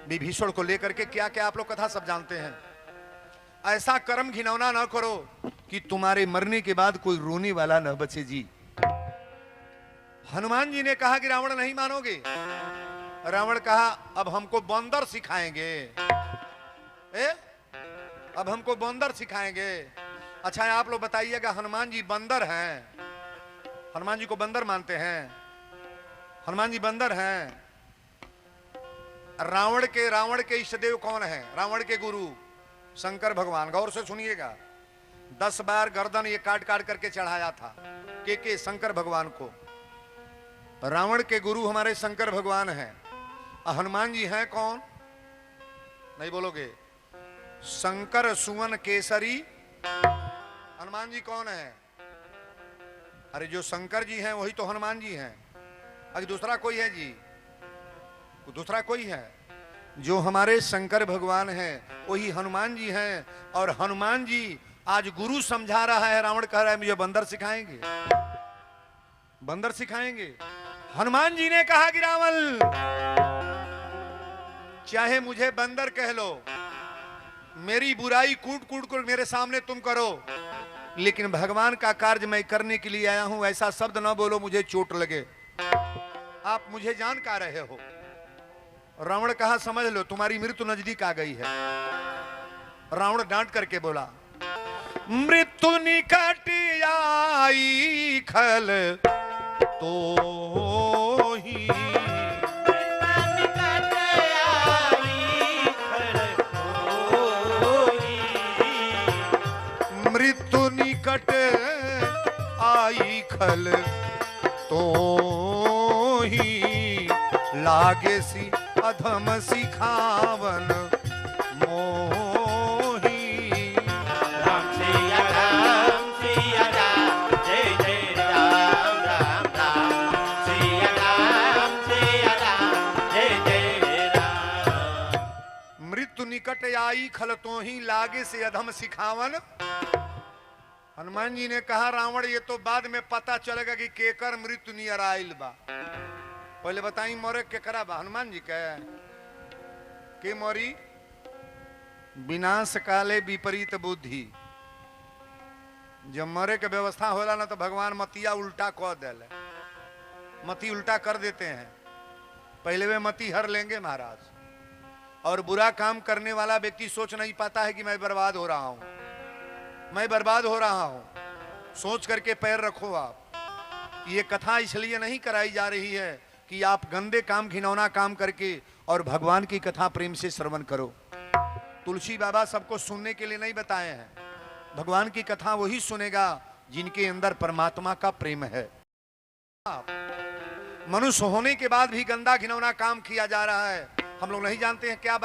विभीषण को लेकर के। क्या क्या आप लोग कथा सब जानते हैं। ऐसा कर्म घिनौना ना करो कि तुम्हारे मरने के बाद कोई रोने वाला न बचे जी। हनुमान जी ने कहा कि रावण नहीं मानोगे। रावण कहा अब हमको बंदर सिखाएंगे। अब हमको बंदर सिखाएंगे। अच्छा आप लोग बताइएगा, हनुमान जी बंदर हैं? हनुमान जी को बंदर मानते हैं? हनुमान जी बंदर हैं? रावण के इष्टदेव कौन है? रावण के गुरु शंकर भगवान। गौर से सुनिएगा, 10 बार गर्दन ये काट काट करके चढ़ाया था के शंकर भगवान को। रावण के गुरु हमारे शंकर भगवान हैं। हनुमान जी हैं कौन? नहीं बोलोगे? शंकर सुवन केसरी। हनुमान जी कौन है? अरे जो शंकर जी हैं वही तो हनुमान जी हैं। अरे दूसरा कोई है जी? दूसरा कोई है? जो हमारे शंकर भगवान हैं वही हनुमान जी हैं। और हनुमान जी आज गुरु समझा रहा है, रावण कह रहा है मुझे बंदर सिखाएंगे। बंदर सिखाएंगे। हनुमान जी ने कहा कि रावण चाहे मुझे बंदर कह लो, मेरी बुराई कूट कूट कर मेरे सामने तुम करो, लेकिन भगवान का कार्य मैं करने के लिए आया हूं, ऐसा शब्द ना बोलो मुझे चोट लगे। आप मुझे जान का रहे हो। रावण कहा समझ लो तुम्हारी मृत्यु नजदीक आ गई है। रावण डांट करके बोला मृत्यु निकट आई खल तो ही। मृत्यु निकट आई खल तो ही, लागे सी अधम सिखावन मोही। राम सिया राम जय जय राम राम राम। सिया राम जय जय राम। मृत्यु निकट आई खल तो ही, लागे से अधम सिखावन हनुमान जी ने कहा रावण ये तो बाद में पता चलेगा कि केकर मृत्यु नियर आइल बा, पहले बताई मोरे केकरा बा। हनुमान जी कहे के मोरी विनाश काले विपरीत बुद्धि। जब मरे के व्यवस्था होला ना तो भगवान मतिया उल्टा कह देले, मती उल्टा कर देते हैं। पहले वे मती हर लेंगे महाराज। और बुरा काम करने वाला व्यक्ति सोच नहीं पाता है कि मैं बर्बाद हो रहा हूं, मैं बर्बाद हो रहा हूं। सोच करके पैर रखो आप। ये कथा इसलिए नहीं कराई जा रही है कि आप गंदे काम घिनौना काम करके और भगवान की कथा प्रेम से श्रवण करो। तुलसी बाबा सबको सुनने के लिए नहीं बताए हैं। भगवान की कथा वही सुनेगा जिनके अंदर परमात्मा का प्रेम है। मनुष्य होने के बाद भी गंदा घिनौना काम किया जा रहा है। हम लोग नहीं जानते हैं क्या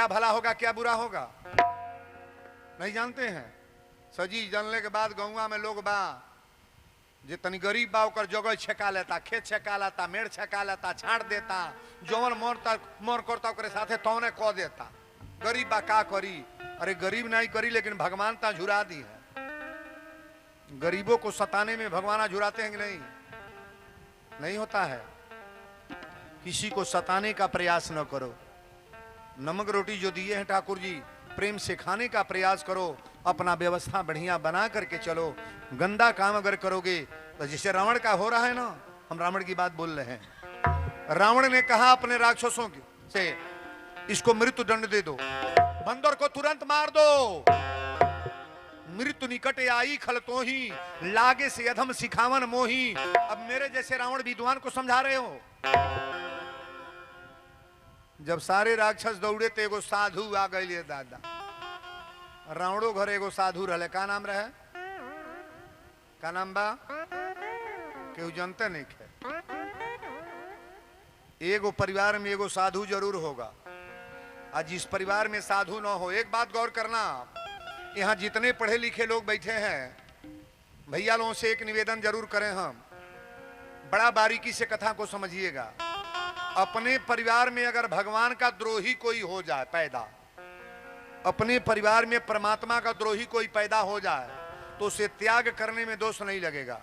भला होगा क्या बुरा होगा, नहीं जानते हैं। सजी जानने के बाद गौवा में लोग बा जे तनी गरीब बा ओकर जगह छेका लेता, खेत छेका लेता, मेड़ छेका लेता, छाड़ देता, जवन मोर करता ओकरे साथे तौने कह देता। गरीब बा का करी? अरे गरीब नहीं करी लेकिन भगवान ता झुरा दी है। गरीबों को सताने में भगवान झुराते हैं कि नहीं? नहीं होता है। किसी को सताने का प्रयास न करो। नमक रोटी जो दिए हैं ठाकुर जी प्रेम से खाने का प्रयास करो। अपना व्यवस्था बढ़िया बना करके चलो। गंदा काम अगर करोगे तो जैसे रावण का हो रहा है ना, हम रावण की बात बोल रहे हैं। रावण ने कहा अपने राक्षसों से इसको मृत्यु दंड दे दो, बंदर को तुरंत मार दो। मृत्यु निकट आई खल तो ही लागे से अधम सिखावन मोही। अब मेरे जैसे रावण विद्वान को समझा रहे हो। जब सारे राक्षस दौड़े तो एगो साधु आ गए दादा। रावणो घर एगो साधु रहे। का नाम रहे? का नाम बा? केहू जानते नहीं खे। एगो परिवार में एगो साधु जरूर होगा। आज जिस परिवार में साधु न हो, एक बात गौर करना, यहाँ जितने पढ़े लिखे लोग बैठे हैं भैया लोगों से एक निवेदन जरूर करें हम, बड़ा बारीकी से कथा को समझिएगा। अपने परिवार में अगर भगवान का द्रोही कोई हो जाए पैदा, अपने परिवार में परमात्मा का द्रोही कोई पैदा हो जाए तो उसे त्याग करने में दोष नहीं लगेगा।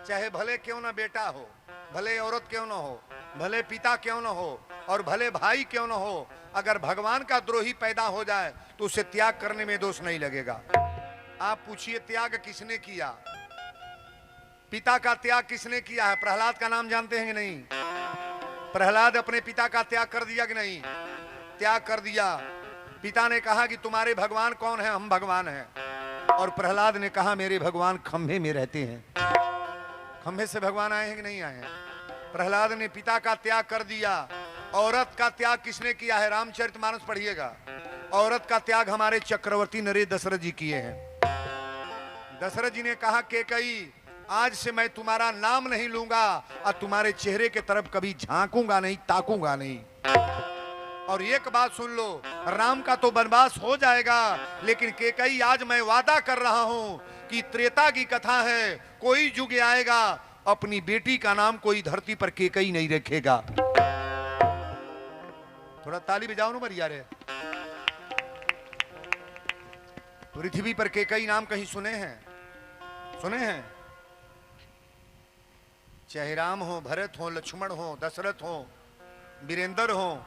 चाहे भले क्यों ना बेटा हो, भले औरत क्यों ना हो, भले पिता क्यों ना हो और भले भाई क्यों ना हो, अगर भगवान का द्रोही पैदा हो जाए तो उसे त्याग करने में दोष नहीं लगेगा। आप पूछिए त्याग किसने किया? पिता का त्याग किसने किया है? प्रहलाद का नाम जानते हैं कि नहीं? प्रहलाद अपने पिता का त्याग कर दिया कि नहीं? त्याग कर दिया। पिता ने कहा कि तुम्हारे भगवान कौन है? हम भगवान हैं। और प्रहलाद ने कहा मेरे भगवान खंभे में रहते हैं। खंभे से भगवान आए हैं कि नहीं आए हैं? प्रहलाद ने पिता का त्याग कर दिया। औरत का त्याग किसने किया है? रामचरितमानस पढ़िएगा। औरत का त्याग हमारे चक्रवर्ती नरेश दशरथ जी किए हैं। दशरथ जी ने कहा केकई आज से मैं तुम्हारा नाम नहीं लूंगा और तुम्हारे चेहरे के तरफ कभी झांकूंगा नहीं, ताकूंगा नहीं। और एक बात सुन लो, राम का तो वनवास हो जाएगा लेकिन केकई आज मैं वादा कर रहा हूं कि त्रेता की कथा है, कोई युग आएगा अपनी बेटी का नाम कोई धरती पर केकई नहीं रखेगा। थोड़ा ताली बजाओ ना बढ़िया रे। पृथ्वी पर केकई नाम कहीं सुने हैं? सुने हैं? चाहे राम हो, भरत हो, लक्ष्मण हो, दशरथ हो, वीरेंद्र हो,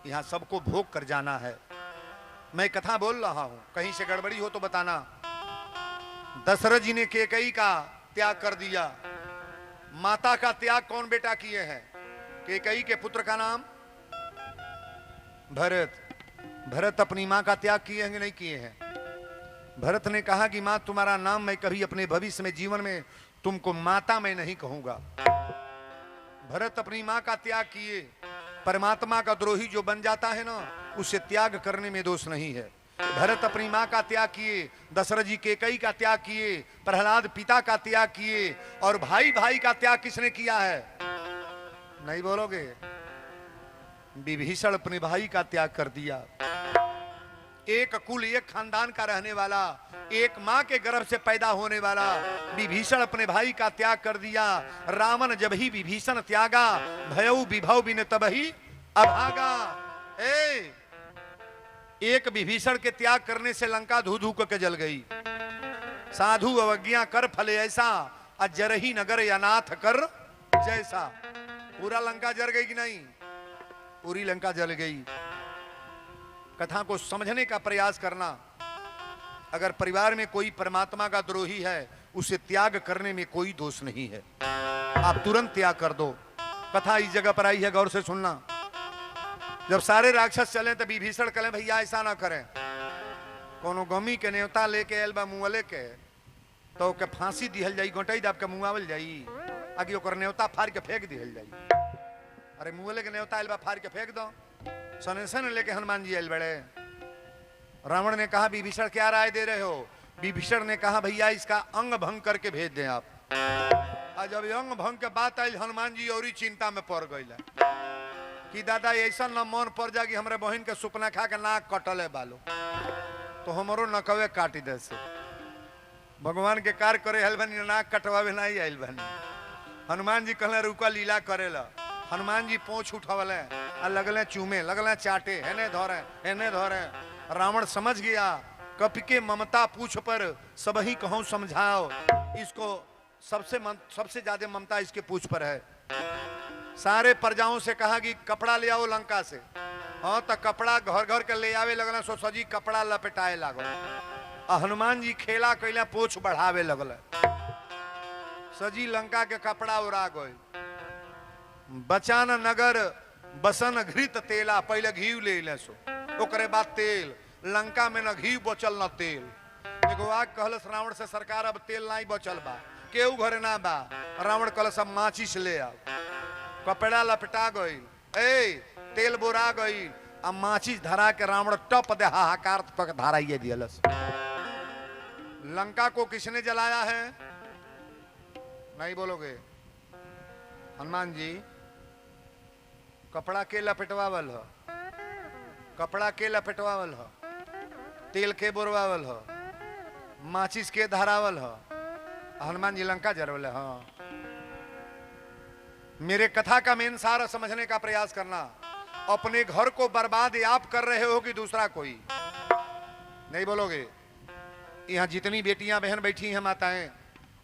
यहां सबको भोग कर जाना है। मैं कथा बोल रहा हूं, कहीं से गड़बड़ी हो तो बताना। दशरथ जी ने केकई का त्याग कर दिया। माता का त्याग कौन बेटा किए हैं? केकई के पुत्र का नाम भरत। भरत अपनी मां का त्याग किए हैं कि नहीं किए हैं? भरत ने कहा कि मां तुम्हारा नाम मैं कभी अपने भविष्य में जीवन में तुमको माता मैं नहीं कहूंगा। भरत अपनी मां का त्याग किए। परमात्मा का द्रोही जो बन जाता है ना, उसे त्याग करने में दोष नहीं है। भरत अपनी मां का त्याग किए, दशरथ जी केकई का त्याग किए, प्रहलाद पिता का त्याग किए। और भाई भाई का त्याग किसने किया है? नहीं बोलोगे? विभीषण अपने भाई का त्याग कर दिया। एक कुल एक खानदान का रहने वाला, एक मां के गर्भ से पैदा होने वाला विभीषण अपने भाई का त्याग कर दिया। रावण जब ही विभीषण त्यागा, भयउ विभव बिन तबहि अभागा। एक विभीषण के त्याग करने से लंका धू धू के जल गई। साधु अवज्ञा कर फले ऐसा, अजरही नगर अनाथ कर जैसा। पूरा लंका जल गई कि नहीं? पूरी लंका जल गई। कथा को समझने का प्रयास करना। अगर परिवार में कोई परमात्मा का द्रोही है, उसे त्याग करने में कोई दोष नहीं है, आप तुरंत त्याग कर दो। कथा इस जगह पर आई है, गौर से सुनना। जब सारे राक्षस चले तो विभीषण कहें भैया ऐसा ना करें, कोनो गमी के न्योता लेके आयल बा मुँहले के, तो के फांसी दिहल जाई, गोटाई दाब के मुआवल जाई, आगे ओकर न्योता फाड़ के फेंक दिहल जाई। अरे मुँहले के न्योता आयल बा फाड़ के फेंक दो। सनेसन लेके हनुमान जी आयल बड़े। रावण ने कहा विभीषण क्या राय दे रहे हो? विभीषण ने कहा भैया इसका अंग भंग करके भेज दें आप। आज जब अंग भंग के बात आई, हनुमान जी और चिंता में पड़ गई कि दादा ऐसा न मन पड़ जा कि हमारे बहन के सुपना खा के नाक कटल है बालो, तो हमारो नकवे काटी दे से। भगवान के कार्य करे हल बनी, नाक कटवावे नहीं आयल बनी। हनुमान जी कहले रुका लीला करेला। हनुमान जी पोंछ उठवले आ लगले चूमे, लगले चाटे, हेने धरे हेने धरे। रावण समझ गया कपि के ममता पूछ पर सबही कहूं समझाओ, इसको सबसे ज्यादा ममता इसके पूछ पर है। सारे प्रजाओं से कहा कि कपड़ा ले आओ लंका से। हाँ तो कपड़ा घर घर के ले आवे लगल, सो सजी कपड़ा लपेटाए लागल। हनुमान जी खेला कैला पोछ बढ़ावे लगल, सजी लंका के कपड़ा उड़ा गए। बचान नगर बसन घृत तेला, पहले घी ले ले सो, ओकरे बाद तेल। लंका में न घी बचल न तेल। एगो आग कहलस रावण से सरकार अब तेल नहीं बचल बा, केहू घरे ना बा। रावण कहलस अब माचिस ले आओ। कपड़ा लपटा गई, तेल बोरा गई, अब माचिस धरा के रावण टप दे हाहाकार तक धराइए दियलस। लंका को किसने जलाया है? नहीं बोलोगे? हनुमान जी। कपड़ा के लपेटवावल ह, कपड़ा के लपेटवावल ह, तेल के बोरवावल ह, माचिस के धरावल ह, हनुमान जी लंका जरवल। हाँ, मेरे कथा का मेन सारा समझने का प्रयास करना। अपने घर को बर्बाद आप कर रहे हो कि दूसरा कोई? नहीं बोलोगे? यहाँ जितनी बेटियां बहन बैठी हैं माताएं,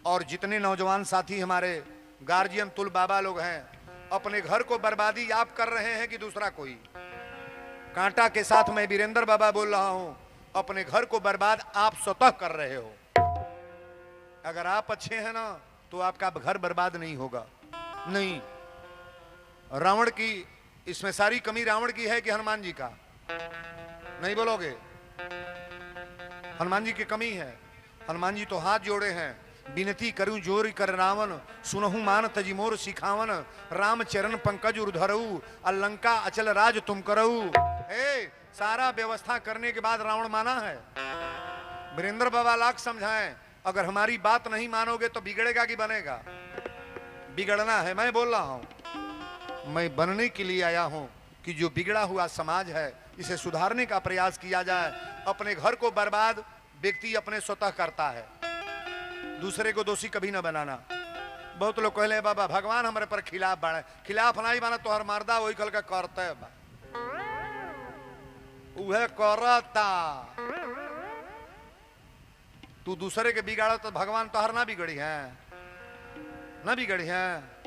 और जितने नौजवान साथी हमारे गार्जियन तुल बाबा लोग हैं, अपने घर को बर्बादी आप कर रहे हैं कि दूसरा कोई? कांटा के साथ मैं वीरेंद्र बाबा बोल रहा हूं, अपने घर को बर्बाद आप स्वतः कर रहे हो। अगर आप अच्छे हैं ना तो आपका घर बर्बाद नहीं होगा। नहीं, रावण की इसमें सारी कमी रावण की है कि हनुमान जी का? नहीं बोलोगे? हनुमान जी की कमी है। हनुमान जी तो हाथ जोड़े हैं, विनती करूं जोर कर रावण, सुनहु मान तजी मोर सिखावन, राम चरण पंकज उधरऊ, अलंका अचल राज तुम करऊ। सारा व्यवस्था करने के बाद रावण माना है। वीरेंद्र बाबा लाख समझाएं, अगर हमारी बात नहीं मानोगे तो बिगड़ेगा कि बनेगा? बिगड़ना है। मैं बोल रहा हूं, मैं बनने के लिए आया हूं कि जो बिगड़ा हुआ समाज है इसे सुधारने का प्रयास किया जाए। अपने घर को बर्बाद व्यक्ति अपने स्वतः करता है, दूसरे को दोषी कभी ना बनाना। बहुत लोग कहले बाबा भगवान हमारे पर खिलाफ बने, खिलाफ नहीं बना तो हर मर्दा वही कल का करते बा, उहे करता। तू दूसरे के बिगाड़ा तो भगवान तो हर ना बिगड़ी है, ना बिगड़ी है।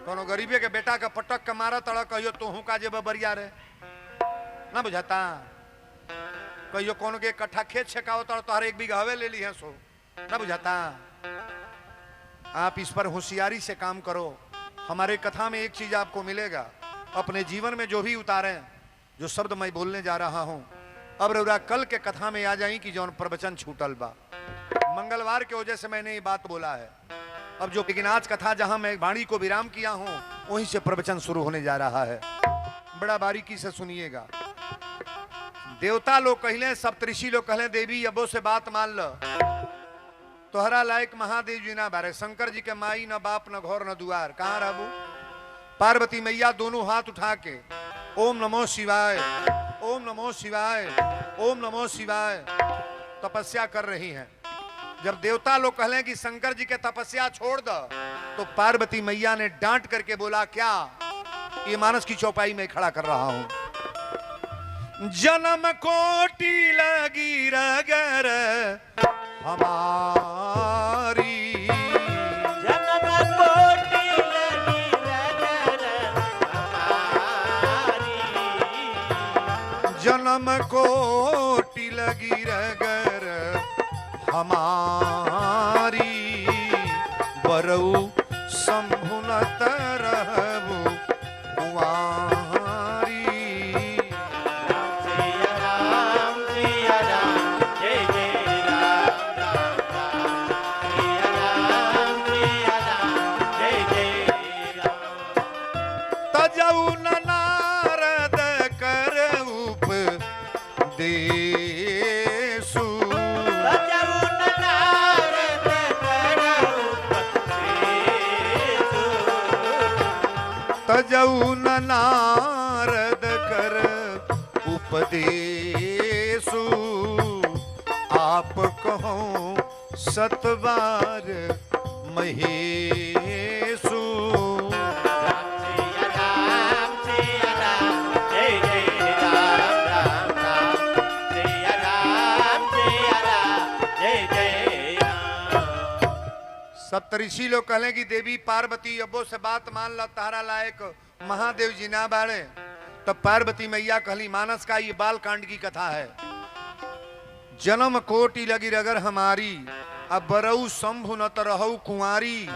कोनो गरीबे के बेटा का पटक के मारा तड़ा, कहियो तोहू का जेब बरिया रे, ना बुझाता। कहियो कोनो के इकट्ठा खेत छेकाओ तड़ा तो हर एक बीघा हवे ले ली है सो, ना बुझाता। आप इस पर होशियारी से काम करो। हमारे कथा में एक चीज आपको मिलेगा, अपने जीवन में जो भी उतारें, जो शब्द मैं बोलने जा रहा हूं, अब रउरा कल के कथा में आ जाई कि जौन प्रवचन छूटल बा। मंगलवार के वजह से मैंने ये बात बोला है। अब जो पिगनाज कथा जहां मैं वाणी को विराम किया हूं, वहीं से प्रवचन शुरू होने जा रहा है। बड़ा बारीकी से सुनिएगा। देवता लोग कहले, सप्तऋषि लोग कहले, देवी अबो से बात मान लो, तोहरा लायक महादेव जी ना बारे। शंकर जी के माई न बाप न घर न दुआर, कहाँ रहबू? पार्वती मैया दोनों हाथ उठा के ओम नमो शिवाय, ओम नमो शिवाय, ओम नमो शिवाय तपस्या कर रही हैं। जब देवता लोग कहले कि शंकर जी के तपस्या छोड़ दो, तो पार्वती मैया ने डांट करके बोला, क्या? ये मानस की चौपाई में खड़ा कर रहा हूं। जन्म कोटि लगी रगर हमारी। जन्म कोटि लगी रगर हमारी। जन्म कोटि लगी रगर हमारी। बरऊ शंभु न तरहबु कुंवारी। सिया राम जय जय राम राम राम। सिया राम जय जय राम। तजऊ न नारद कर उपदेशु। तजउन नारद कर उपदेशु। तजऊ न नारद कर उपदेशु। आप कहो सतबार महेशु। सिया राम जय जय राम राम राम। सिया राम जय जय राम। सप्तऋषि लोग कहले कि देवी पार्वती अबो से बात मान ला, तारा लायक महादेव जी ना बाड़े। तब पार्वती मैया कहली मानस का ये बाल कांड की कथा है। जन्म कोटि लगी रगर हमारी। अब बरऊ शंभु न तरहु कुंवारी।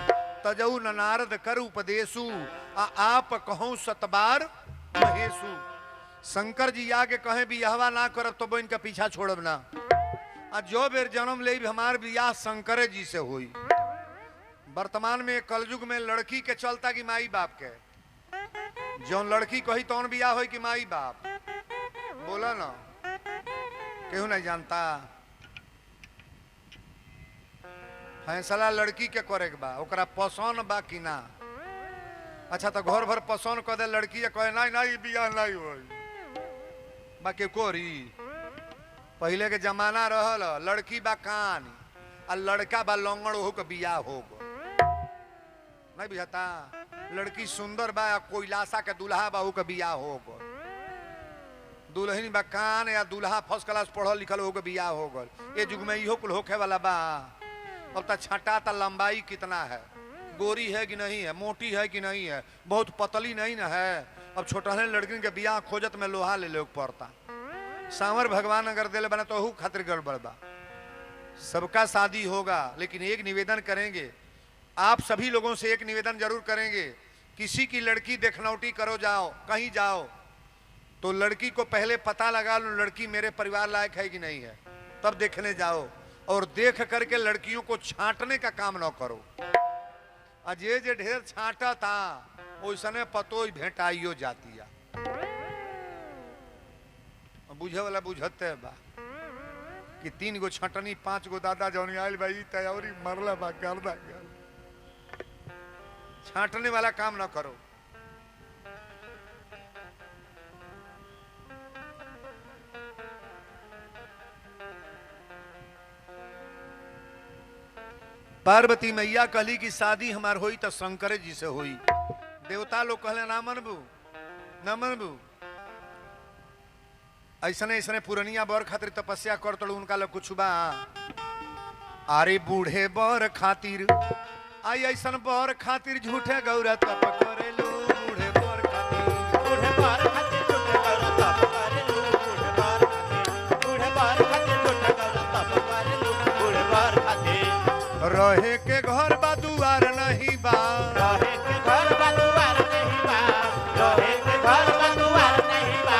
तजऊ न नारद कर उपदेशु। आप कहूं सतबार महेशु। शंकर जी आगे कहे भी यहवा ना करब तो इनका पीछा छोड़ब ना। आ जो बेर जन्म ले हमार बियाह शंकर जी से हुई। वर्तमान में कलयुग में लड़की के चलता कि माई बाप के। जो लड़की कही तौन बियाह हो कि माई बाप। बोला ना केहू नहीं जानता। फैसला लड़की के करे के बा, ओकरा पसंद बा कि ना। अच्छा तो घर भर पसंद कर दे लड़की कहे नहीं नहीं बियाह नहीं हो बाकी कोरी। पहले के जमाना रहल लड़की बा कान आ लड़का बा लंगड़ हो के बियाह हो गो। नहीं बुझाता। लड़की सुंदर बा कोयलासा के दूल्हा बा हो के बियाह हो गो। दुल्हन बा कान या दूल्हा फर्स्ट क्लास पढ़ल लिखल हो के बियाह हो गल। ये युग में इहो कुल होखे वाला बा। अब तक छटा ता लंबाई कितना है, गोरी है कि नहीं है, मोटी है कि नहीं है, बहुत पतली नहीं ना है। अब छोटहने लड़किन के बियाह खोजत में लोहा ले लोग पड़ता। सांवर भगवान अगर दिल बना तो खातिर गड़बड़ बा। सबका शादी होगा लेकिन एक निवेदन करेंगे, आप सभी लोगों से एक निवेदन जरूर करेंगे। किसी की लड़की देखनौटी करो जाओ कहीं जाओ तो लड़की को पहले पता लगा लो लड़की मेरे परिवार लायक है कि नहीं है, तब देखने जाओ। और देख करके लड़कियों को छांटने का काम न करो। अजय जे ढेर छांटा था ओसने पतो भेंटाइयो जाती है। बुझे वाला बुझते बा कि 3 गो छटनी 5 गो दादा जौन आयल भाई तैयारी मरला बा गर्दा गल। छांटने वाला काम ना करो। पार्वती मैया कहली कि शादी हमार होई तो शंकर जी से होई। देवता लोग कहले ना मनबू ना मनबू। ऐसने ऐसने पुरनिया बर खातिर तपस्या कर तड़ू उनका लोग कुछ बा। अरे बूढ़े बर खातिर आई ऐसन बर खातिर झूठे गौरा तप करेलू। बूढ़े बर खातिर बूढ़े बार खातिर झूठे गौरा तप करेलू। बूढ़े बार खातिर झूठे गौरा तप करेलू। बूढ़े बार खातिर रहे के घर बा दुआर नहीं बा। रहे के घर बा दुआर नहीं बा। रहे के घर बा दुआर नहीं बा।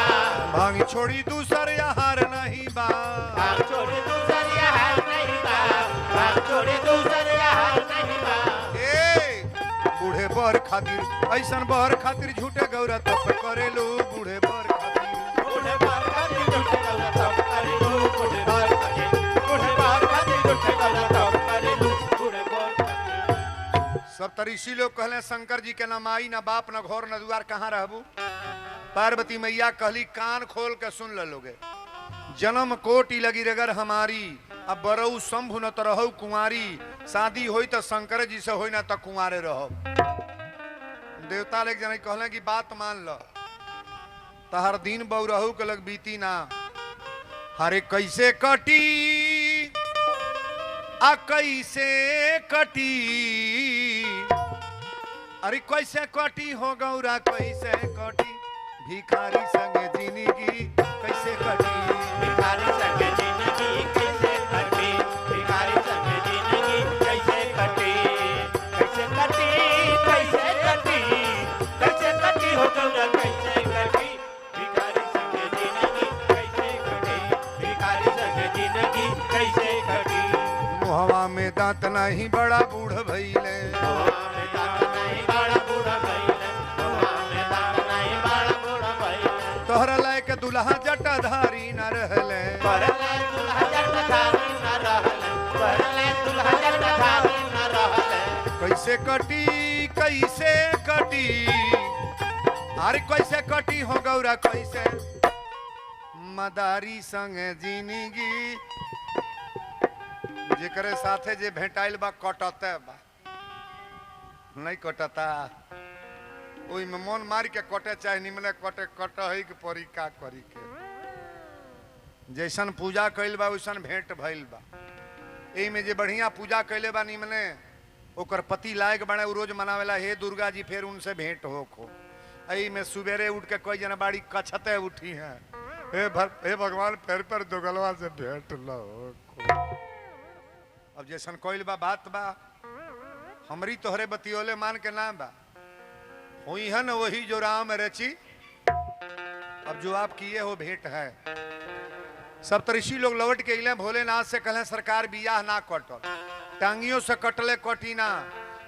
भांग छोड़ी दूसर आहार नहीं बा। भाग छोड़े दूसर यार नहीं बा। भाग छोड़े दूसर यार नहीं बा। ए बूढ़े बर खातिर ऐसन बर खातिर झूठे गौरा तप करेलू। बूढ़े बर खातिर बूढ़े बार खातिर झूठे गौरा तप करेलू। बूढ़े बार खातिर बूढ़े बार खातिर झूठे गौरा तप करेलू। बूढ़े बार खातिर सप्तऋषि लोग कहले शंकर जी के न माई न बाप न घर न दुआर कहाँ रहबू। पार्वती मैया कहली कान खोल के सुन ल लोगे। जन्म कोटि लगी रगर हमारी। अब बरऊ शंभु न तरहु कुंवारी। शादी होई तो शंकर जी से होई ना तो कुंवारे रहो। देवता लेक जने कहले कि बात मान लो तहर दिन बहुरहू के लग बीती ना। हरे कैसे कटी आ कैसे कटी, अरे कैसे कटी हो गौरा कैसे कटी, भिखारी संग जिंदगी कैसे कटी, भिखारी संग जिंदगी कैसे कटी, भिखारी संग जिंदगी कैसे कटी, कैसे कटी, कैसे कटी, कैसे कटी हो गौरा कैसे कटी, भिखारी संग जिंदगी कैसे कटी, भिखारी संग जिंदगी कैसे कटी। मुहवा में दांत नहीं बड़ा बूढ़ भइले, मुहवा में दांत नहीं बड़ा बूढ़ा भइले, मुहवा में दांत नहीं बड़ा बूढ़ा भइले, तोहरा लायक दुल्हा जटाधारी न रहले, परले दुल्हा जटाधारी न रहले, परले दुल्हा जटाधारी न रहले। कैसे कटी कैसे कटी, अरे कैसे कटी हो गौरा कैसे, मदारी संग जिंदगी, जेकरे साथे जे भेटाइल बा कटते बा, नहीं कटता ओई में मन मार के कटे चाहे निमने कटे कटही के परी का करी के, जैसन पूजा कइल बा वैसन भेंट भइल बा। एही में जे बढ़िया पूजा कइले बा निमने ओकर पति लायक बने उ रोज मनावेला हे दुर्गा जी फिर उनसे भेंट होखो। एही में सुबेरे उठ के कोई जना बाड़ी कछते उठी है, हे भगवान पैर पर दोगलवा से भेंट लो। अब जैसन कोइल बा बात बा, हमरी तोहरे बतियोले मान के नाम बा, हुई है न वही जो राम रची, अब जो आप किए हो भेंट है। सप्तऋषि लोग लौट के इले भोलेनाथ से कहले सरकार बियाह ना कटल, टांगियों से कटले कटी ना।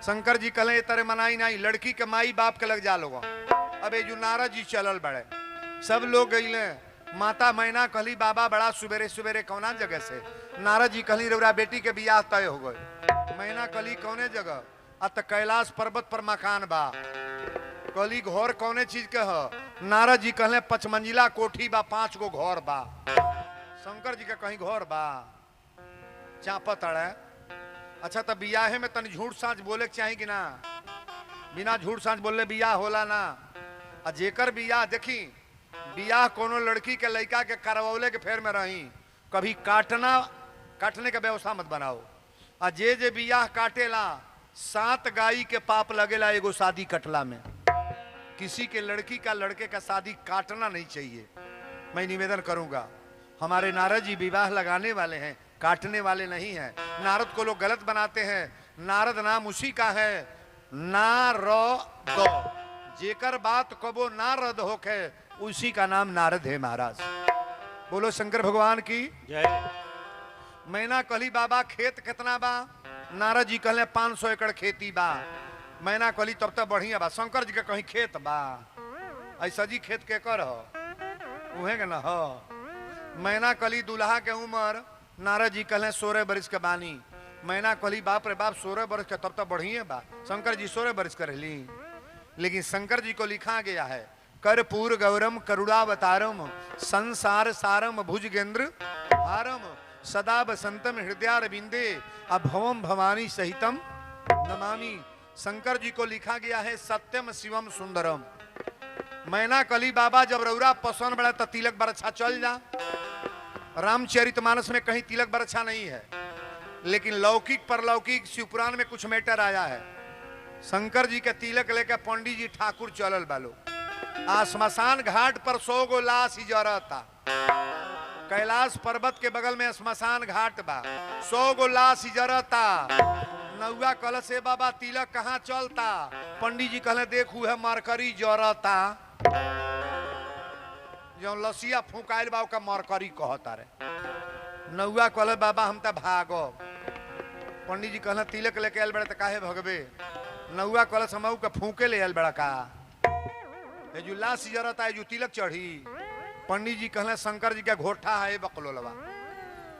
शंकर जी कहले ये तरह मनाई नहीं, लड़की के माई बाप के लग जा लोग। अब ये जो नारद जी चलल बड़े, सब लोग गईले। माता मैना कहली बाबा बड़ा सुबेरे सुबेरे कौना जगह से, नारद जी कहली रउरा बेटी के बियाह तय हो गए। मैना कहली कौने जगह, अत कैलाश पर्वत पर मकान बा। कहली घर कौने चीज के ह, नारद जी कहले 5 मंजिला कोठी बा, 5 गो घर बा। शंकर जी के कहीं घर बा, चापत अड़े। अच्छा तो बियाहे में तनी झूठ साँच बोले के चाही कि ना, बिना झूठ साँच बोले बियाह होला ना। आ जेकर बियाह देखी, बियाह कोनो लड़की के लड़का के करवौले के फेर में रही, कभी काटने का व्यवस्था मत बनाओ। आ जे बियाह काटेला 7 गाई के पाप लगेला एगो शादी कटला में। किसी के लड़की का लड़के का शादी काटना नहीं चाहिए। मैं निवेदन करूंगा, हमारे नारद जी विवाह लगाने वाले हैं, काटने वाले नहीं हैं। नारद को लोग गलत बनाते हैं, नारद नाम उसी का है नारद, जेकर बात कबो नारद होके उसी का नाम नारद है महाराज। बोलो शंकर भगवान की जय। मैना कहली बाबा खेत कितना बा, नारद जी कहले 500 एकड़ खेती बा। मैना कहली तब तक बढ़िया बा। शंकर जी के कहीं खेत बा, ऐसा जी खेत के कर हो उहे के ना हो। मैना कहली दूल्हा के उम्र, नारद जी कहले 16 बरिस के बानी। मैना कहली बाप रे बाप 16 बरिस के तब तक बढ़िया बा। शंकर जी 16 बरिस कर ली, लेकिन शंकर जी को लिखा गया है कर्पूर गौरम करुणावतारम संसार सारम भुजगेंद्र हारम सदा बसंतम हृदयारविंदे अभवम भवानी सहितम नमामि। शंकर जी को लिखा गया है सत्यम शिवम सुंदरम। मैना कली बाबा जब रौरा पसंद बड़ा तो तिलक बरछा चल जा। रामचरितमानस में कहीं तिलक बरछा नहीं है, लेकिन लौकिक परलौकिक शिवपुराण में कुछ मैटर आया है। शंकर जी के तिलक लेकर पंडित जी ठाकुर चलल बालो। श्मशान घाट पर 100 गो लाश जरता। कैलाश पर्वत के बगल में श्मशान घाट बा, 100 गो लाश जरता। नौआ कहल से बाबा तिलक कहाँ चलता। पंडित जी कहले देखू है मरकरी जरता। जो लसिया फूकाइल बा ओका मरकरी कहता रे। नौआ कहले बाबा हम तो भागो। पंडित जी कहले तिलक लेके आयल बड़े तो काहे भगबे। नौआ कहले समऊ के फूके ले आयल बड़ा का, ये जो लाश जरता है जो तिलक चढ़ी। पंडित जी कहले शंकर जी का घोटा है बकलो लवा,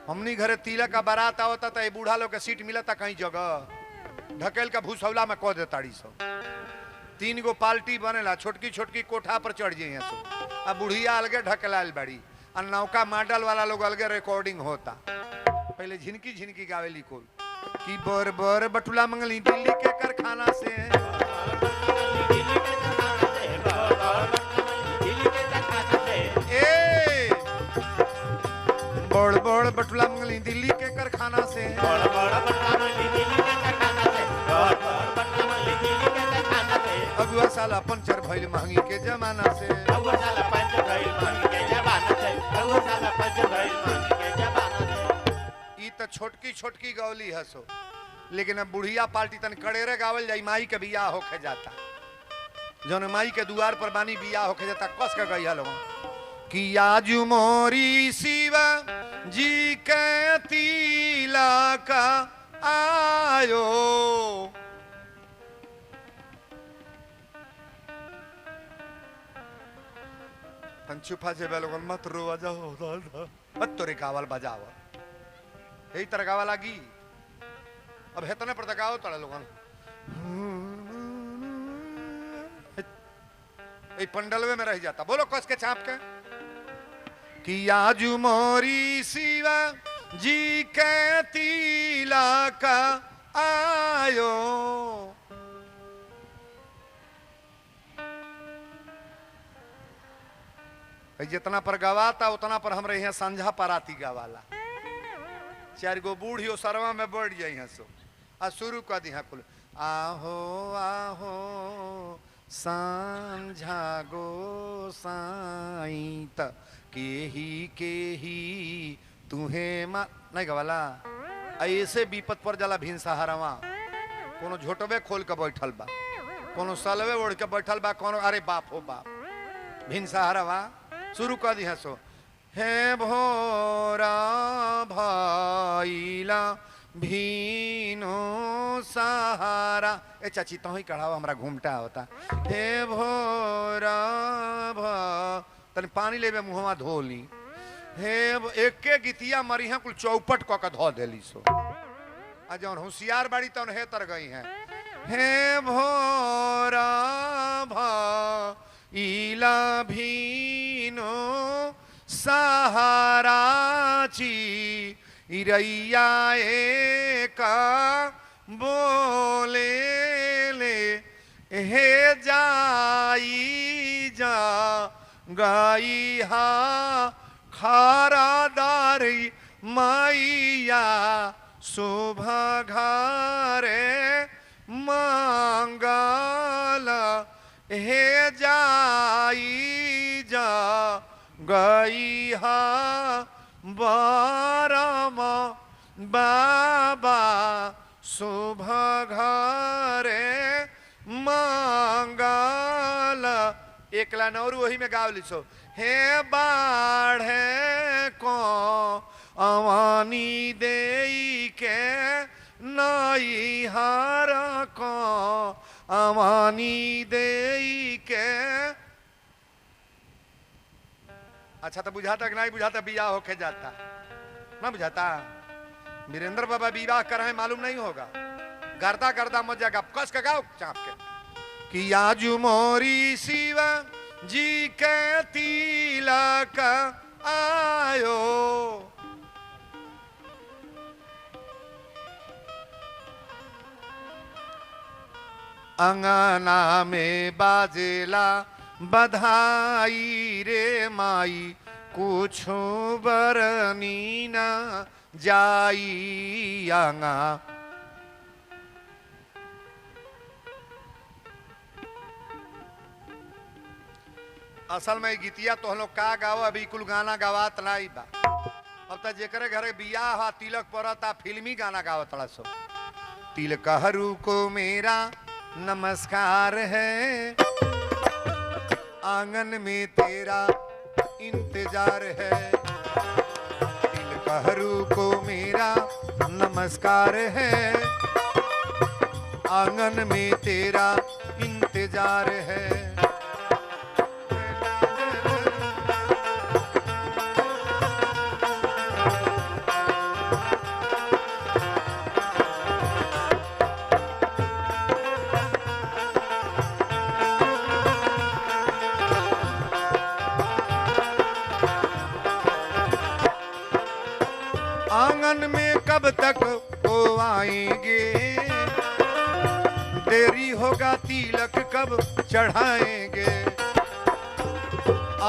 हमनी घरे तिलक का बारात आवता तो ये बूढ़ा लोग के सीट मिलता कहीं जगह ढकेल का भूसौला में कह देताड़ी सो। 3 गो पार्टी बनेला, छोटकी छोटकी कोठा पर चढ़ जाइए सो। अब बुढ़िया अलगे ढकेलाल बड़ी और नौका मॉडल वाला लोग अलगे रिकॉर्डिंग होता। पहले झिनकी झिनकी गावेली कोल कि बर बर बटुला मंगली दिल्ली के कारखाना से। बड़ बड़ बटुला मंगली दिल्ली के कारखाना खाना से बड़ बड़ बटला मली दिल्ली के खाना से बड़ बड़ बटला मली दिल्ली के खाना से अगुआ साला पंचर भइल महंगी के जमाना से अगुआ साला पंच भइल महंगी के जमाना से अगुआ साला पंच भइल महंगी के जमाना से ई तो छोटकी छोटकी गौली हसो लेकिन अब बुढ़िया पार्टी तन कड़ेरे गावल जाई माई के बियाह होके जाता जौन माई के दुआर पर बानी बियाह होके जाता कस के गई हलो कि आजू मोरी शिवा जी के तिलक आयो पंचुफा जे लोगन मत रो जाओ मत तोरे गावल बजाओ यही तरह गावा लागी अब हेतने पर तकाओ तड़े लोगन ए पंडलवे में रह जाता बोलो कस के छाप के कि आजू मोरी शिवा जी के तिलक आयो जितना पर गवाता उतना पर हमरे यहाँ संझा पराती गवाला 4 गो बूढ़ी सरवा में बढ़ जाई सो आ शुरू कर दी कुल आहो आहो संझा गो साईं त केही तुहे मा नहीं गवाला ऐसे विपत पर जाला भिनसहारवा कोनो झोटवे खोल के बैठल बा कोनो सलवे ओढ़ के बैठल बा कोनो अरे बाप हो बाप भिनसहारवा शुरू कर दी सो हे भोरा भाईला भीनो सहारा ए चाची तो ही कढ़ावा हमरा घूमटा होता हे भोरा भा तन पानी लेबे मुहवा धोली हे एके गीतिया मरिहा कुल चौपट क के धो देली सो आ जौन होशियार बाड़ी तौन हे तर गई है हे भोरा भा इला भीनो सहारा ची इरैया एका बोले ले हे जाई जा गाई हा खारा दारी माइया शोभा घरे मंगला हे जाई जा गई हा बारामा बाबा शोभा घरे मंगल एक लाइन और वही में गाव लिसो हे बाढ़े को अवानी देई के नई हार को अवानी देई के अच्छा तो बुझाता कि नहीं बुझाता बियाह होके जाता ना बुझाता वीरेंद्र बाबा विवाह कर रहे मालूम नहीं होगा गर्दा गर्दा मत जाएगा कस के गाओ चाप के कि आजू मोरी शिवा जी के तिलक आयो अंगना में बाजेला बधाई रे माई कुछ बरनी न जाई आंगा असल में गीतिया तो हम लोग का गाओ अभी कुल गाना गावात लाई बा अब तक जेकरे घरे बियाह हुआ तिलक पड़ता फिल्मी गाना गावत सो तिलक हरू को मेरा नमस्कार है आंगन में तेरा इंतजार है तिलकहरू को मेरा नमस्कार है आंगन में तेरा इंतजार है आंगन में कब तक वो आएंगे देरी होगा तिलक कब चढ़ाएंगे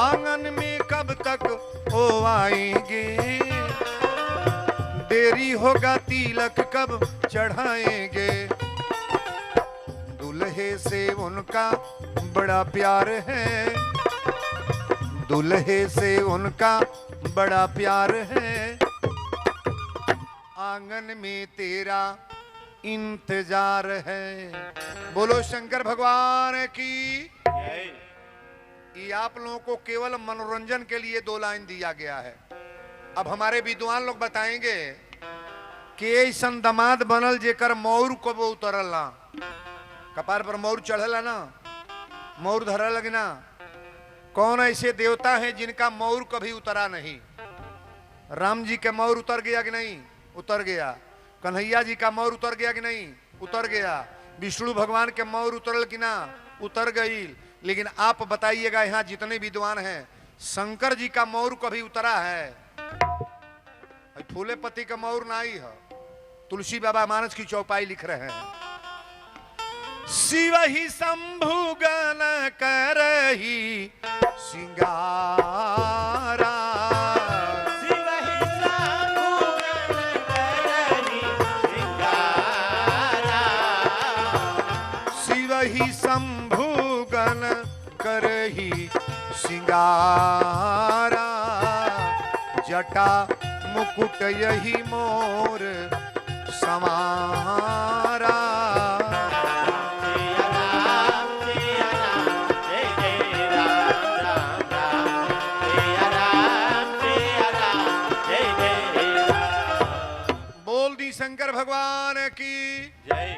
आंगन में कब तक वो आएंगे देरी होगा तिलक कब चढ़ाएंगे, दूल्हे से उनका बड़ा प्यार है, दूल्हे से उनका बड़ा प्यार है, आंगन में तेरा इंतजार है। बोलो शंकर भगवान की। जय। ये आप लोगों को केवल मनोरंजन के लिए 2 लाइन दिया गया है। अब हमारे विद्वान लोग बताएंगे कि ऐसन दमाद बनल जेकर मौर को वो उतरल ना, कपार पर मौर चढ़ला ना, मौर धरा लगना। कौन ऐसे देवता हैं जिनका मौर कभी उतरा नहीं? राम जी के मौर उतर गया कि नहीं? उतर गया। कन्हैया जी का मौर उतर गया कि नहीं? उतर गया। विष्णु भगवान के मौर उतरल कि ना? उतर गई। लेकिन आप बताइएगा यहाँ जितने विद्वान हैं, शंकर जी का मौर कभी उतरा है? फूले पति का मौर नहीं है। तुलसी बाबा मानस की चौपाई लिख रहे हैं, शिव ही शंभु गण करही सिंगारा, शिव ही शंभु गण करही सिंगारा, शिव ही शंभु गण करही सिंगारा, जटा मुकुट यही मोर समारा। सिया राम जय जय राम राम राम, सिया राम जय जय राम। बोल दी शंकर भगवान की जय।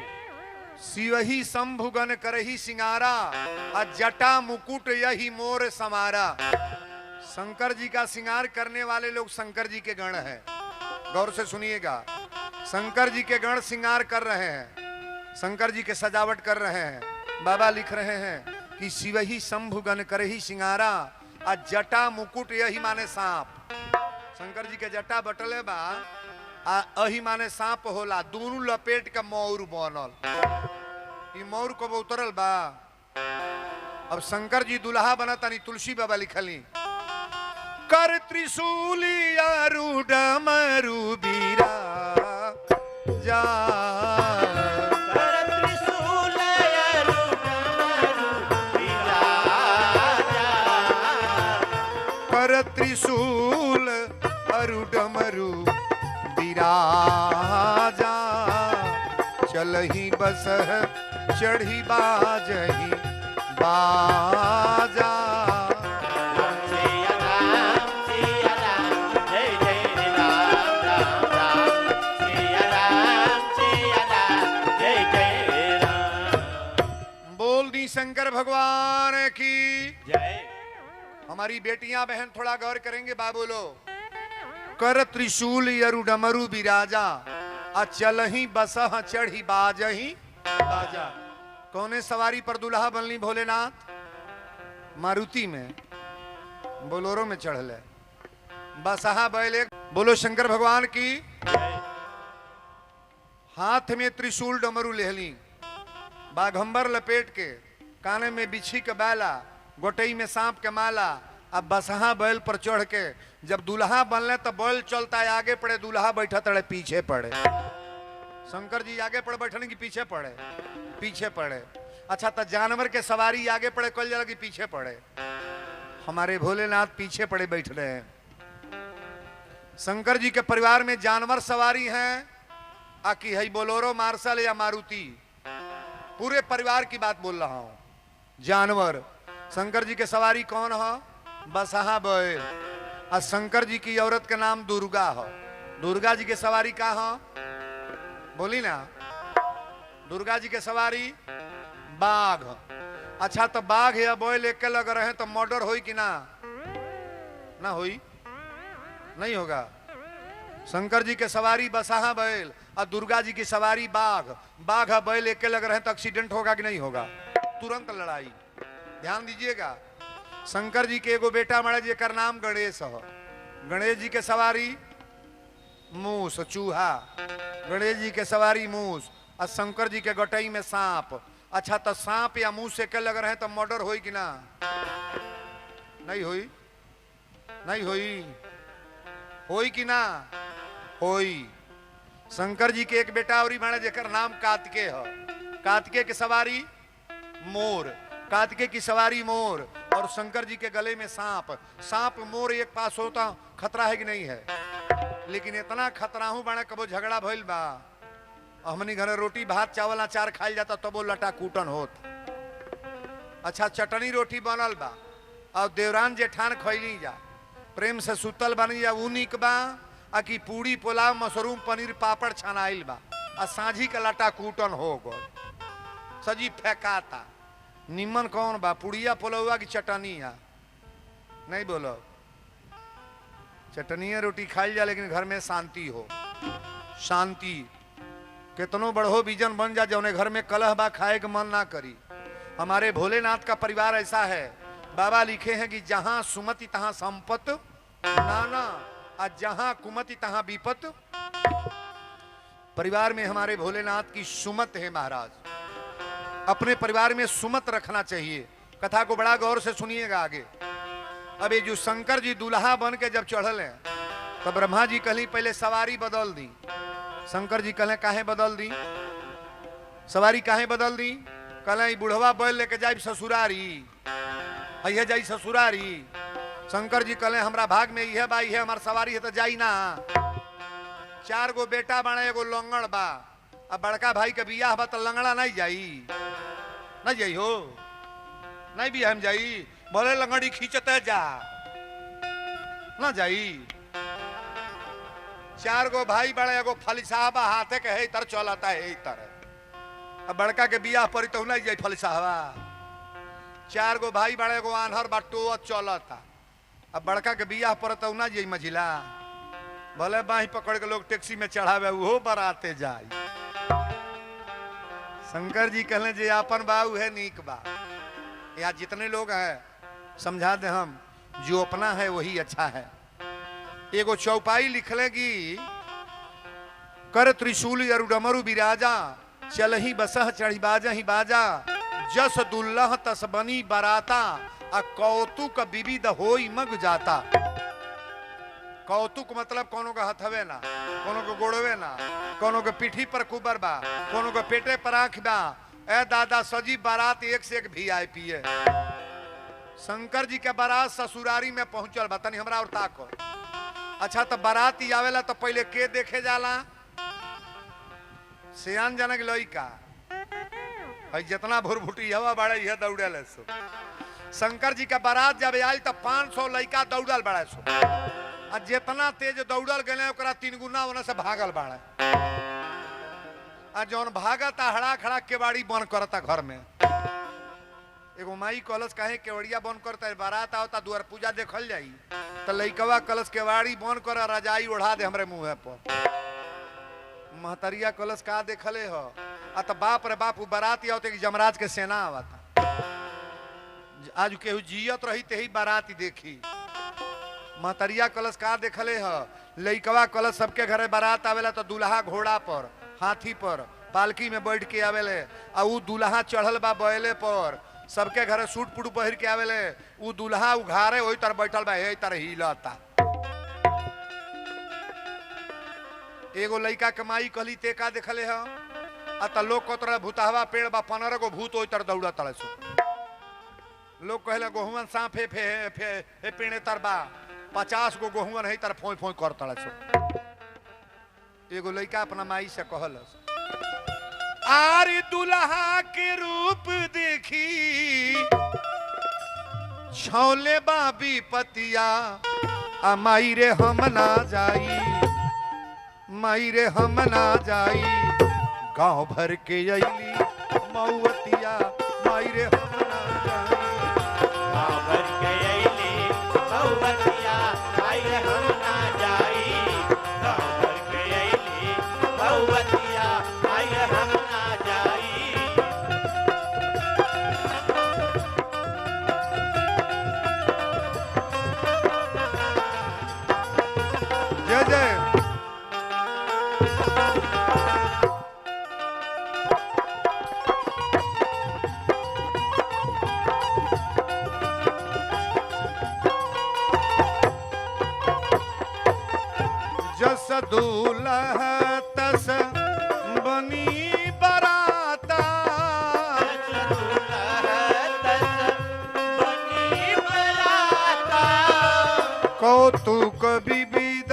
शिव ही शंभु गण करही सिंगारा, आ जटा मुकुट यही मोर समारा। शंकर जी का श्रृंगार करने वाले लोग शंकर जी के गण हैं। गौर से सुनिएगा, शंकर जी के गण श्रृंगार कर रहे हैं, शंकर जी के सजावट कर रहे हैं। बाबा लिख रहे हैं कि शिव ही शंभु गण करही सिंगारा, आ जटा मुकुट यही माने सांप। शंकर जी के जटा बटले बा, आ अही माने सांप होला। दोनों लपेट के मौर बनल। ई मौर को उतरल बा। अब शंकर जी दुल्हा बना तनी तुलसी बाबा लिखली, कर त्रिशूली आरु डमरू बीरा जा, कर त्रिशूल अरु डमरू बिराजा, कर त्रिशूल अरु डमरू बिराजा, चलही बस चढ़ी बाजही बाजा। सिया राम जय जय राम राम राम, सिया राम जय जय राम। बोल दी शंकर भगवान की जय। हमारी बेटियां बहन थोड़ा गौर करेंगे। बाबू लो, कर त्रिशूल यरु डमरू बिराजा, आ चलही बसह चढ़ी बाजही बाजा। कौने सवारी पर दुल्हा बनली भोलेनाथ? मारुति में, बोलोरो में चढ़ले, बसहा बैले। बोलो शंकर भगवान की। हाथ में त्रिशूल डमरू लेहली, बाघंबर लपेट के, काने में बिछी के बैला, गोटई में सांप के माला। अब बसहा बैल पर चढ़ के जब दूल्हा बनले तो बैल चलता है आगे पड़े, दूल्हा बैठा तड़े पीछे पड़े। शंकर जी आगे पड़े बैठने की पीछे पड़े, पीछे पड़े। अच्छा, तो जानवर के सवारी आगे पड़े कल जरा की पीछे पड़े। हमारे भोलेनाथ पीछे पड़े बैठ रहे हैं। शंकर जी के परिवार में जानवर सवारी हैं, आकी है बोलोरो, मार्शल या मारुति। पूरे परिवार की बात बोल रहा हूं। जानवर शंकर जी के सवारी कौन है? बसहा बैल। और शंकर जी की औरत का नाम दुर्गा है। दुर्गा जी के सवारी का है? बोली ना, दुर्गा जी के सवारी बाघ। अच्छा, तो बाघ या बैल एक लग रहे हैं तो मर्डर होई कि ना? ना होई, नहीं होगा। शंकर जी के सवारी बसहा बैल और दुर्गा जी की सवारी बाघ। बाघ और बैल एक लग रहे हैं तो एक्सीडेंट होगा कि नहीं होगा? तुरंत लड़ाई। ध्यान दीजिएगा। शंकर जी के एगो बेटा मरे जेकर नाम गणेश है। गणेश जी के सवारी मूस, चूहा। गणेश जी के सवारी मूस और शंकर जी के गटई में सांप। अच्छा, तो सांप या मूस से के लग रहे हैं तो मर्डर होई कि ना? नहीं होई, नहीं होई, होई कि ना? होई। शंकर जी के एक बेटा और बाणे जेकर नाम कार्तिकेय है। कार्तिकेय की सवारी मोर, कार्तिकेय की सवारी मोर, और शंकर जी के गले में सांप। सांप मोर एक पास होता खतरा है कि नहीं है, लेकिन इतना खतरा हूं बाणे कबो झगड़ा भइल बा, हमनी घरे रोटी भात चावल अचार खाइल जाता तबो लटा कूटन होत। अच्छा चटनी रोटी बनल बा और देवरान जेठान खैली जा, प्रेम से सुतल बनी जा, ऊ निक बा आ कि पूड़ी पुलाव मशरूम पनीर पापड़ छनाइल बा आ साझी का लटा कूटन हो गल, सजी फेंकाता। निमन कौन बा, पुड़िया पुलौआ की चटनिया? नहीं बोलो, चटनिया रोटी खाइल जा लेकिन घर में शांति हो। शांति कितनो बढ़ो बीजन बन जा, जौने घर में कलह बा खाए के मन ना करी। हमारे भोलेनाथ का परिवार ऐसा है, बाबा लिखे हैं कि जहां सुमति तहां संपत नाना, और जहां कुमति तहां विपत। परिवार में हमारे भोलेनाथ की सुमत है महाराज, अपने परिवार में सुमत रखना चाहिए। कथा को बड़ा गौर से सुनिएगा आगे। अब ये जो शंकर जी दूल्हा बन के जब चढ़ल हैं, तो ब्रह्मा जी कहली पहले सवारी बदल दी। शंकर जी कहले काहे बदल दी, सवारी काहे बदल दी? कहले बुढ़वा बैल लेके जाई ससुरारी, है जाई ससुरारी। शंकर जी कहले हमरा भाग में यह बा, यह हमार सवारी है तो जाई ना। 4 गो बेटा बना, एगो लंगड़ बा, अब बड़का भाई के बियाह बा तो लंगड़ा नहीं जाई, नहीं जाई हो, नहीं भी हम जाई, बोले लंगड़ी खींचते जा ना जाई। 4 गो भाई बड़े, एगो फलिसाहबा हाथे के है तर चलता है तरह, अब बड़का के बियाह पर तो नहीं जाई फलिसाहबा। 4 गो भाई बड़े, एगो आन्हर बाटो चलता, अब बड़का के बियाह पर तो ना जाई मझिला, भले बाही पकड़ के लोग टैक्सी में चढ़ावे वो बराते जाई। शंकर जी कहले जे अपन बाऊ है नीक बा। यहाँ जितने लोग हैं समझा दे हम, जो अपना है वही अच्छा है। एगो चौपाई लिख लेगी, कर त्रिशूल अरुडमरु विराजा, चलही बसह चढ़ी बाजा ही बाजा, जस दुल्लह तस बनी बराता, आ कौतुक विविध होई मग जाता। कौतुक मतलब कोनो का हथवे ना, कोनो को गोड़वे ना, कोनो के पीठी पर कुबर बा, कोनो के पेटे पर आंख बा। ए दादा सजी बारात एक से एक VIP है। शंकर जी के बारात ससुरारी में पहुंचल बा, तनी हमरा और ताको। अच्छा तो बारात ही आवेला तो पहले के देखे जाला? सियान जनक लइका है, जितना भुरभुटी हवा बड़े यह दौड़े सो। शंकर जी का बारात जब आयल तो 500 लइका दौड़ल बड़े सो, आ जितना तेज दौड़ल गए ओकरा 3 गुना वने से भागल बाड़े। आ जौन भागता हड़ा खड़ा केवाड़ी बंद करता घर में। एगो माई कलश काहे केवड़िया बंद करता है, बारात आवता द्वार पूजा देखल जाई तो लइकवा कलश केवाड़ी बंद कर रजाई ओढ़ा दे हमरे मुंह पर। महतरिया कलश का देखले हो, आ तो बाप रे बाप बारात आवते कि जमराज के सेना आवता। आज केहू जियत रही ते ही बारात देखी। महतरिया कलश का देखले ह, लइकवा कलश सबके घरे बारात आवेला तो दूल्हा घोड़ा पर, हाथी पर, पालकी में बैठ के आवेले, आ ऊ दूल्हा चढ़ल बा बैले पर, सबके घरे सूट पुट पहिर के आवेले, ऊ दूल्हा उघारे ओई तर बैठल बा, हे तर हिलता। एगो लइका कमाई कहली ते का देखले ह, आ त लोग कोतरा भूतहवा पेड़ बा, 15 गो भूत ओई तर दौड़ा तड़े सो। लोग कहले गोहुवन सांप हे फे पेड़े तरबा, 50 गो गोहुवन है तर फोई फोई कर तड़े सो। एगो लइका अपना माई से कहलस, आरे दुल्हा के रूप देखी छौले बाबी पतिया, आ माई रे हम ना जाई, माई रे हम ना जाई, गांव भर के अइली मऊतिया, माई रे हम ना जाई, गाँव भर के अइली मऊतिया, माई रे हम ना जाई, गाँव भर के अइली मऊतिया, माई रे हम ना जाई। जय जय। जस दूल्हा तस कौतुक विविध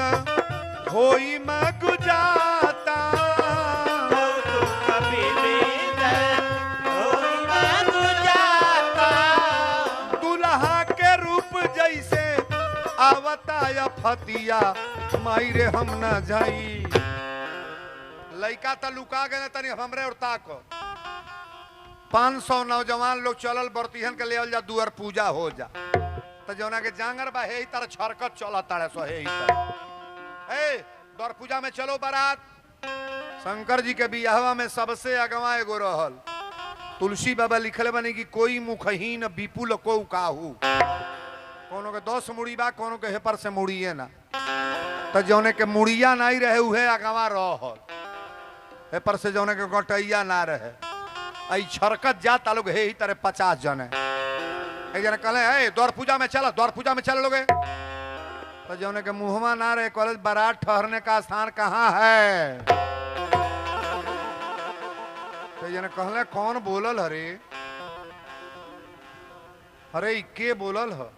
होई मग जाता कौतुक विविध होई मग जाता दुल्हा के रूप जैसे आवता या फतिया मायरे हम न जाई लइका त लुका गए तनी हमरे और ताक 500 नौजवान लोग चलल बरतिहन के लेवल जा दुआर पूजा हो जा तो जौना के जांगर बा हे तर छरकत चलत ताड़े सो हे ए द्वार पूजा में चलो बारात शंकर जी के बियाहवा में सबसे अगवा एगो रहल तुलसी बाबा लिखले बनी कि कोई मुखहीन विपुल को काहू कोनो के 10 मुड़ी बा कोनो के हेपर से मुड़िए ना तो जौने के मुड़िया नहीं रहे उहे अगवा रहल हेपर से जौने के गोटैया ना रहे आई छरकत जाता लोग हे ही तरह 50 जने एक जने कहले ए द्वार पूजा में चला द्वार पूजा में चले लोगे तो जौने के मुहमा ना रहे कॉलेज बारात ठहरने का स्थान कहाँ है तो जने कहले कौन बोलल हरे अरे के बोलल ह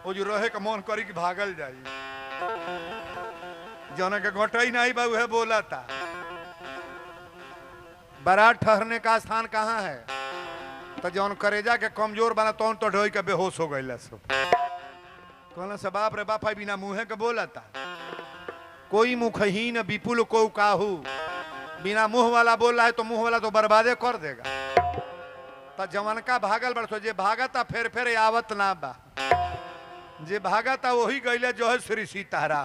वो जो रहे के मन करी कि भागल जाई जौने के घोटई नहीं बा उहे बोला था बारात ठहरने का स्थान कहाँ है तो जौन करेजा के कमजोर बना तौन तो ढोई के बेहोश हो गई सो कहना से बाप रे बाप है बिना मुँहे के बोला था कोई मुखहीन विपुल को काहू बिना मुंह वाला बोल रहा है तो मुंह वाला तो बर्बादे कर देगा तो जवन का भागल बरसो जे भागता फेर आवत ना बा जे भागता वही गईले जो है श्री सीतारा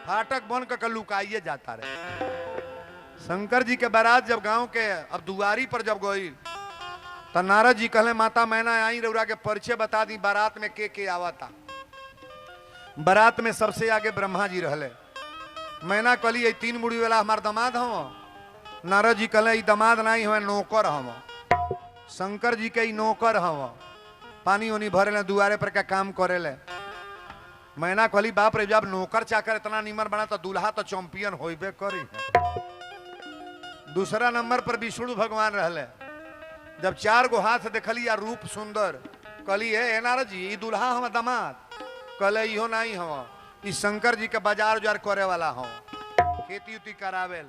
फाटक बन के लुकाइए जाता रहे शंकर जी के बारात जब गांव के अब दुआरी पर जब गई तो नारद जी कहले माता मैना आई रउरा के परिचय बता दी बारात में के आवा था बारात में सबसे आगे ब्रह्मा जी रहले मैना कहली ये 3 मुड़ी वाला हमार दामाद हो नारद जी कहले ई दामाद नहीं हमें नौकर हम शंकर जी के नौकर हम पानी उनी भरे दुआरे पर का काम करे ले मैना कहली बाप रे जब नौकर चाकर इतना निमर बना तो दूल्हा तो चैंपियन होइबे करी दूसरा नंबर पर विष्णु भगवान रहले जब 4 गो हाथ देखली या रूप सुंदर कहली हे नारद जी ई दूल्हा हम दामाद कहले इहो नहीं हम ई शंकर जी के बाजार उजार करे वाला हम खेती उती करावे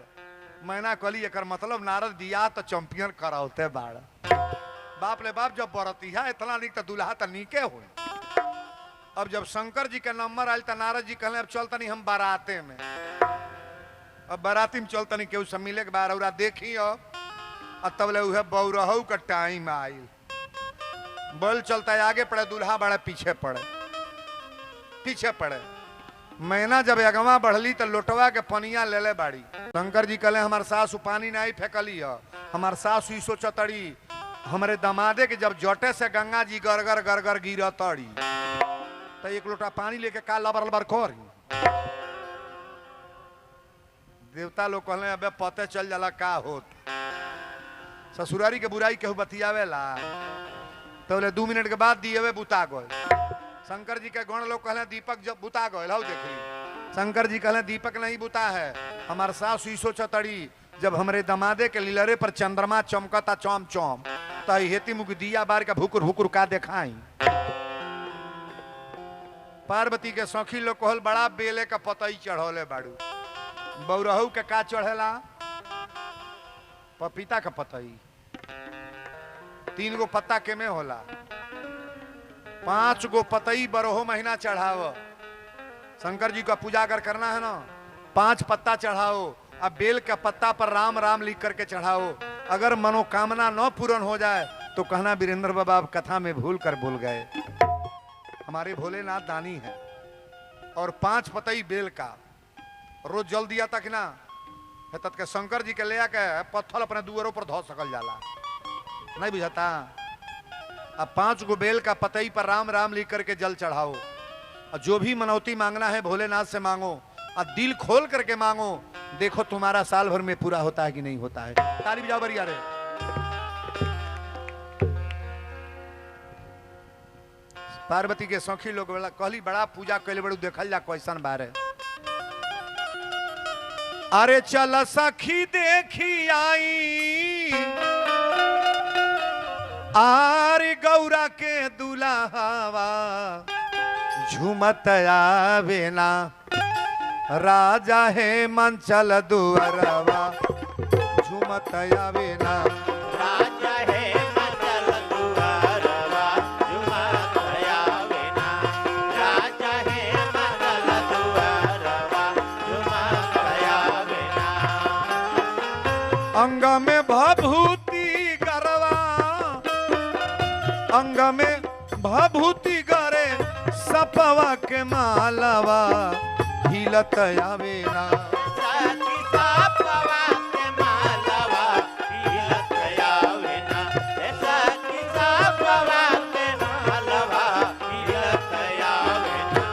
मैना कहली एकर मतलब नारद दिया तो चैंपियन करावते बाड़ बाप ले बाप जब बरतिया इतना निक तो दूल्हा तो नीके हुए अब जब शंकर जी के नंबर आयल तो नारद जी कहले अब चलता नहीं हम बाराते में अब बाराती में चलता नहीं केहू से मिले के बार औरा देखी अब तब ले उहे बौरहू का टाइम आयल बल चलता है आगे पड़े दूल्हा बड़े पीछे पड़े मैना जब अगवा बढ़ली तो लोटवा के पनिया ले ले बाड़ी शंकर जी कहले हमार सासु पानी नहीं फेंकली है हमार सासु सोचतड़ी हमारे दमादे के जब जटे से गंगा जी गरगर गिरतड़ी तो 1 लोटा पानी लेके का लबर लबर कर देवता लोग कहले अबे पते चल जाला का होत ससुरारी के बुराई केहू बतियावेला तो 2 मिनट के बाद दिए बुता गए शंकर जी के गण लोग कहले दीपक जब बुता गए हौ देखी शंकर जी कहले दीपक नहीं बुता है हमार सास ईसो चतड़ी जब हमरे दमादे के लीलरे पर चंद्रमा चमकता चौम चौम तो हेती मुख दिया बार का भुकुर भुकुर का देखाई पार्वती के सखी लोग कहल बड़ा बेले का पतई चढ़ौले बाड़ू बौरहू के का चढ़ेला पपीता का पतई 3 गो पत्ता के में होला 5 गो पतई बरहो महीना चढ़ाओ शंकर जी का पूजा अगर करना है ना 5 पत्ता चढ़ाओ अब बेल का पत्ता पर राम राम लिख करके चढ़ाओ अगर मनोकामना न पूर्ण हो जाए तो कहना वीरेंद्र बाबा आप कथा में भूल कर भूल गए हमारे भोलेनाथ दानी है और 5 पतई बेल का रोज जल दिया तक ना तत् के शंकर जी के ले आके पत्थर अपने दुआरों पर धो सकल जाला नहीं बुझाता अब 5 गो बेल का पतई पर राम राम लिख करके जल चढ़ाओ और जो भी मनौती मांगना है भोलेनाथ से मांगो और दिल खोल करके मांगो देखो तुम्हारा साल भर में पूरा होता है कि नहीं होता है ताली बजाओ बरिया रे पार्वती के सखी लोग कहली बड़ा पूजा कैले बड़ू देखल जा कैसन बारे अरे चल सखी देखी आई आर गौरा के दुल्हावा झूमत आवे ना राजा है मंचल दुअरवा झूमत आवे ना राजा है मंगल दुआरवा झुमत आवे ना राजा है मंगल दुआरवा झुमत आवे ना अंग में भभूति गरवा अंग में भभूति गरे सपवा के मालवा हिलत आवे ना सखी सापवा के मालवा हिलत आवे ना सखी सापवा के मालवा हिलत आवे ना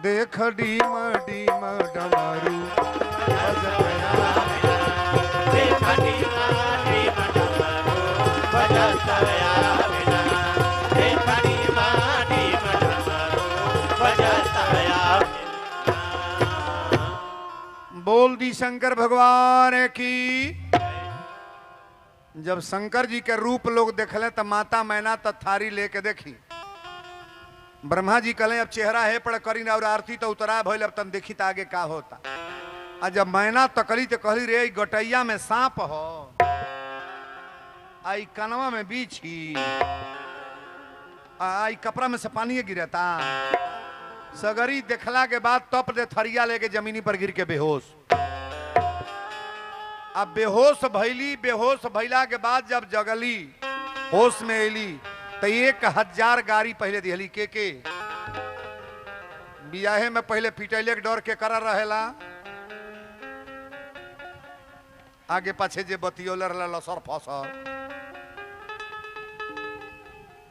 देख डीम डीम डमरू बजत आवे ना। देखनी माटी मडमरू बजत आवे ना देखनी माटी मडमरू बजत आवे ना बोल दी शंकर भगवान की। जब शंकर जी के रूप लोग देखले तो माता मैना तो थारी लेके देखी ब्रह्मा जी कहले अब चेहरा है पड़ करी ना और आरती तो उतरा भइल अब तन देखी तो आगे का होता। आ जब मैना तकली तो कहली रे ई गटैया में सांप हो आई कनवा में बीछी आई कपड़ा में से पानी गिरता सगरी देखला के बाद तप दे थरिया लेके जमीनी पर गिर के बेहोश। अब बेहोश भैली बेहोश भैला के बाद जब जगली होश में एली तो 1000 गाड़ी पहले दिहली के बियाहे में पहले पिटैले के डर के करा रहेला आगे पाछे जे बतियोल रहला लसर फसर।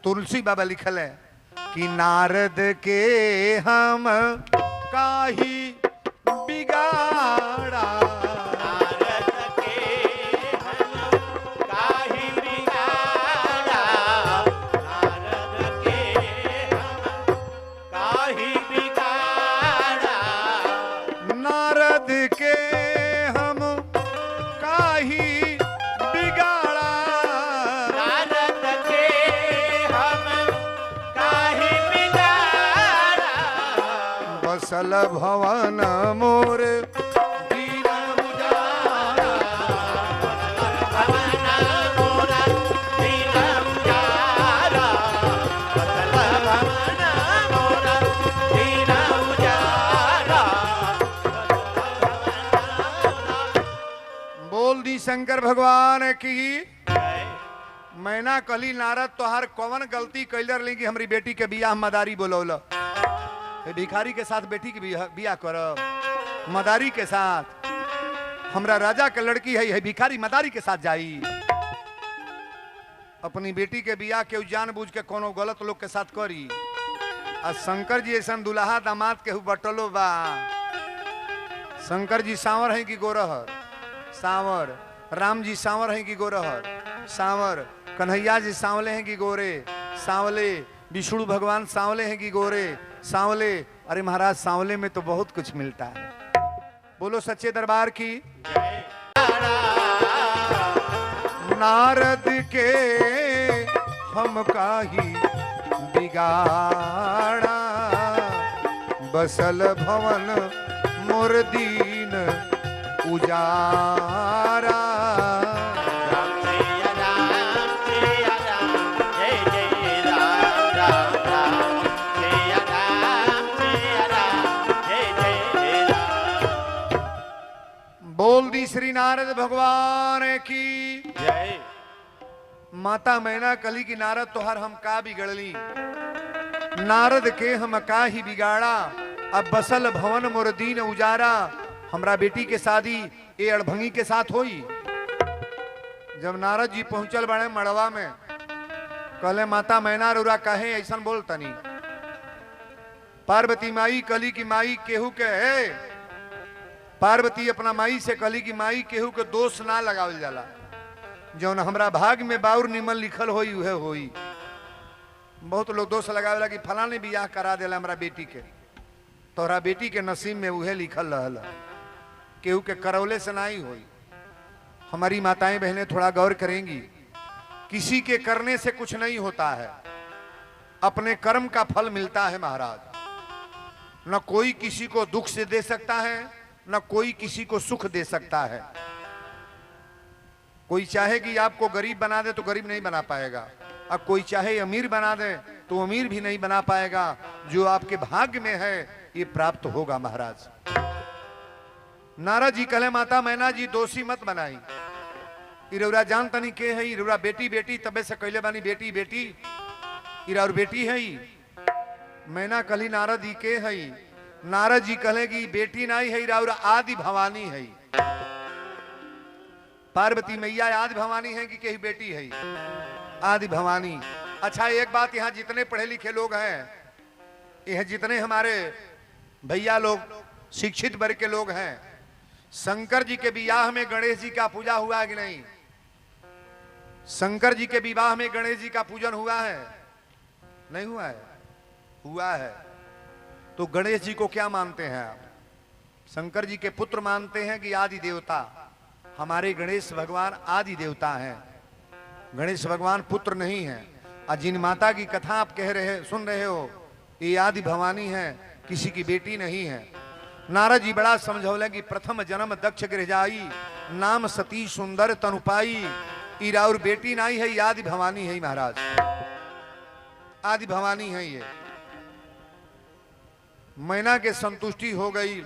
तुलसी बाबा लिखल है कि नारद के हम काही बिगाड़ा नारद के हम काहि बिगाड़ा नारद के हम काहि बिगाड़ा नारद के हम काही बिगाड़ा नारद के हम काहि बिगाड़ा बसल भवन मोर दीन उजाड़ा। भवन मोरा दीन उजाड़ा बसल भवन मोरा दीन उजाड़ा बोल दी शंकर भगवान की। मैना कली नारद तोहार कौन गलती कैलर ली कि हमारी बेटी के बियाह मदारी बोलौल भिखारी के साथ बेटी के बियाह कर मदारी के साथ हमरा राजा के लड़की है भिखारी मदारी के साथ जाई अपनी बेटी के बियाह के जानबूझ के कोनो गलत लोग के साथ करी। आ शंकर जी ऐसा दुल्हा दामाद के बटलो बा। शंकर जी सांवर हैं कि गोरहर सांवर राम जी सांवर हैं कि गोरहर सांवर कन्हैया जी सांवले हैं कि गोरे सांवले विष्णु भगवान सांवले हैं कि गोरे सांवले। अरे महाराज सांवले में तो बहुत कुछ मिलता है। बोलो सच्चे दरबार की। नारद के हम काही बिगाड़ा बसल भवन मोर दीन उजारा। राम सिया राम जय जय राम राम राम सिया राम जय जय राम। बोल दी श्री नारद भगवान की। जय माता मैना कली की नारद तोहर हम का बिगड़ली नारद के हम का ही बिगाड़ा अब बसल भवन मोर दीन उजारा। हमरा बेटी के शादी ए अड़भंगी के साथ होई। जब नारद जी पहुंचल बड़े मड़वा में कहले माता मैना रुरा कहे ऐसा बोलतनी। पार्वती माई कली की माई केहू के है पार्वती अपना माई से कली की माई केहू के दोष ना लगावल जाला जौन हमरा भाग में बाउर निमन लिखल होई उहे होई। बहुत लोग दोष लगावेला कि फलाने बियाह करा देला हमरा बेटी के तोहरा बेटी के नसीब में उहे लिखल रहल केहू के करौले से नहीं होई। हमारी माताएं बहनें थोड़ा गौर करेंगी किसी के करने से कुछ नहीं होता है अपने कर्म का फल मिलता है महाराज। न कोई किसी को दुख से दे सकता है, न कोई किसी को सुख दे सकता है। कोई चाहे कि आपको गरीब बना दे तो गरीब नहीं बना पाएगा, और कोई चाहे अमीर बना दे तो अमीर भी नहीं बना पाएगा। जो आपके भाग्य में है ये प्राप्त होगा महाराज। नारद जी कहले माता मैना जी दोषी मत बनाई, इरौरा जान तनी के है, इरौरा बेटी बेटी तबे से कहले बानी बेटी बेटी, इरा और बेटी है। मैना कहली नारद जी के है, नारद जी कहले कि बेटी नहीं है, इरा और आदि भवानी है। पार्वती मैया आदि भवानी है कि कहीं बेटी है? आदि भवानी। अच्छा एक बात, यहाँ जितने पढ़े लिखे लोग हैं, यह जितने हमारे भैया लोग शिक्षित वर्ग के लोग हैं, शंकर जी के विवाह में गणेश जी का पूजा हुआ कि नहीं? शंकर जी के विवाह में गणेश जी का पूजन हुआ है? नहीं हुआ है? हुआ है। तो गणेश जी को क्या मानते हैं आप? शंकर जी के पुत्र मानते हैं कि आदि देवता? हमारे गणेश भगवान आदि देवता हैं, गणेश भगवान पुत्र नहीं है। और जिन माता की कथा आप सुन रहे हो, ये आदि भवानी है, किसी की बेटी नहीं है। नारद जी बड़ा समझौले कि प्रथम जन्म दक्ष गृह जाई, नाम सती सुंदर तनुपाई, ईरा और बेटी नहीं है, आदि भवानी है महाराज, आदि भवानी है ये। मैना के संतुष्टि हो गई।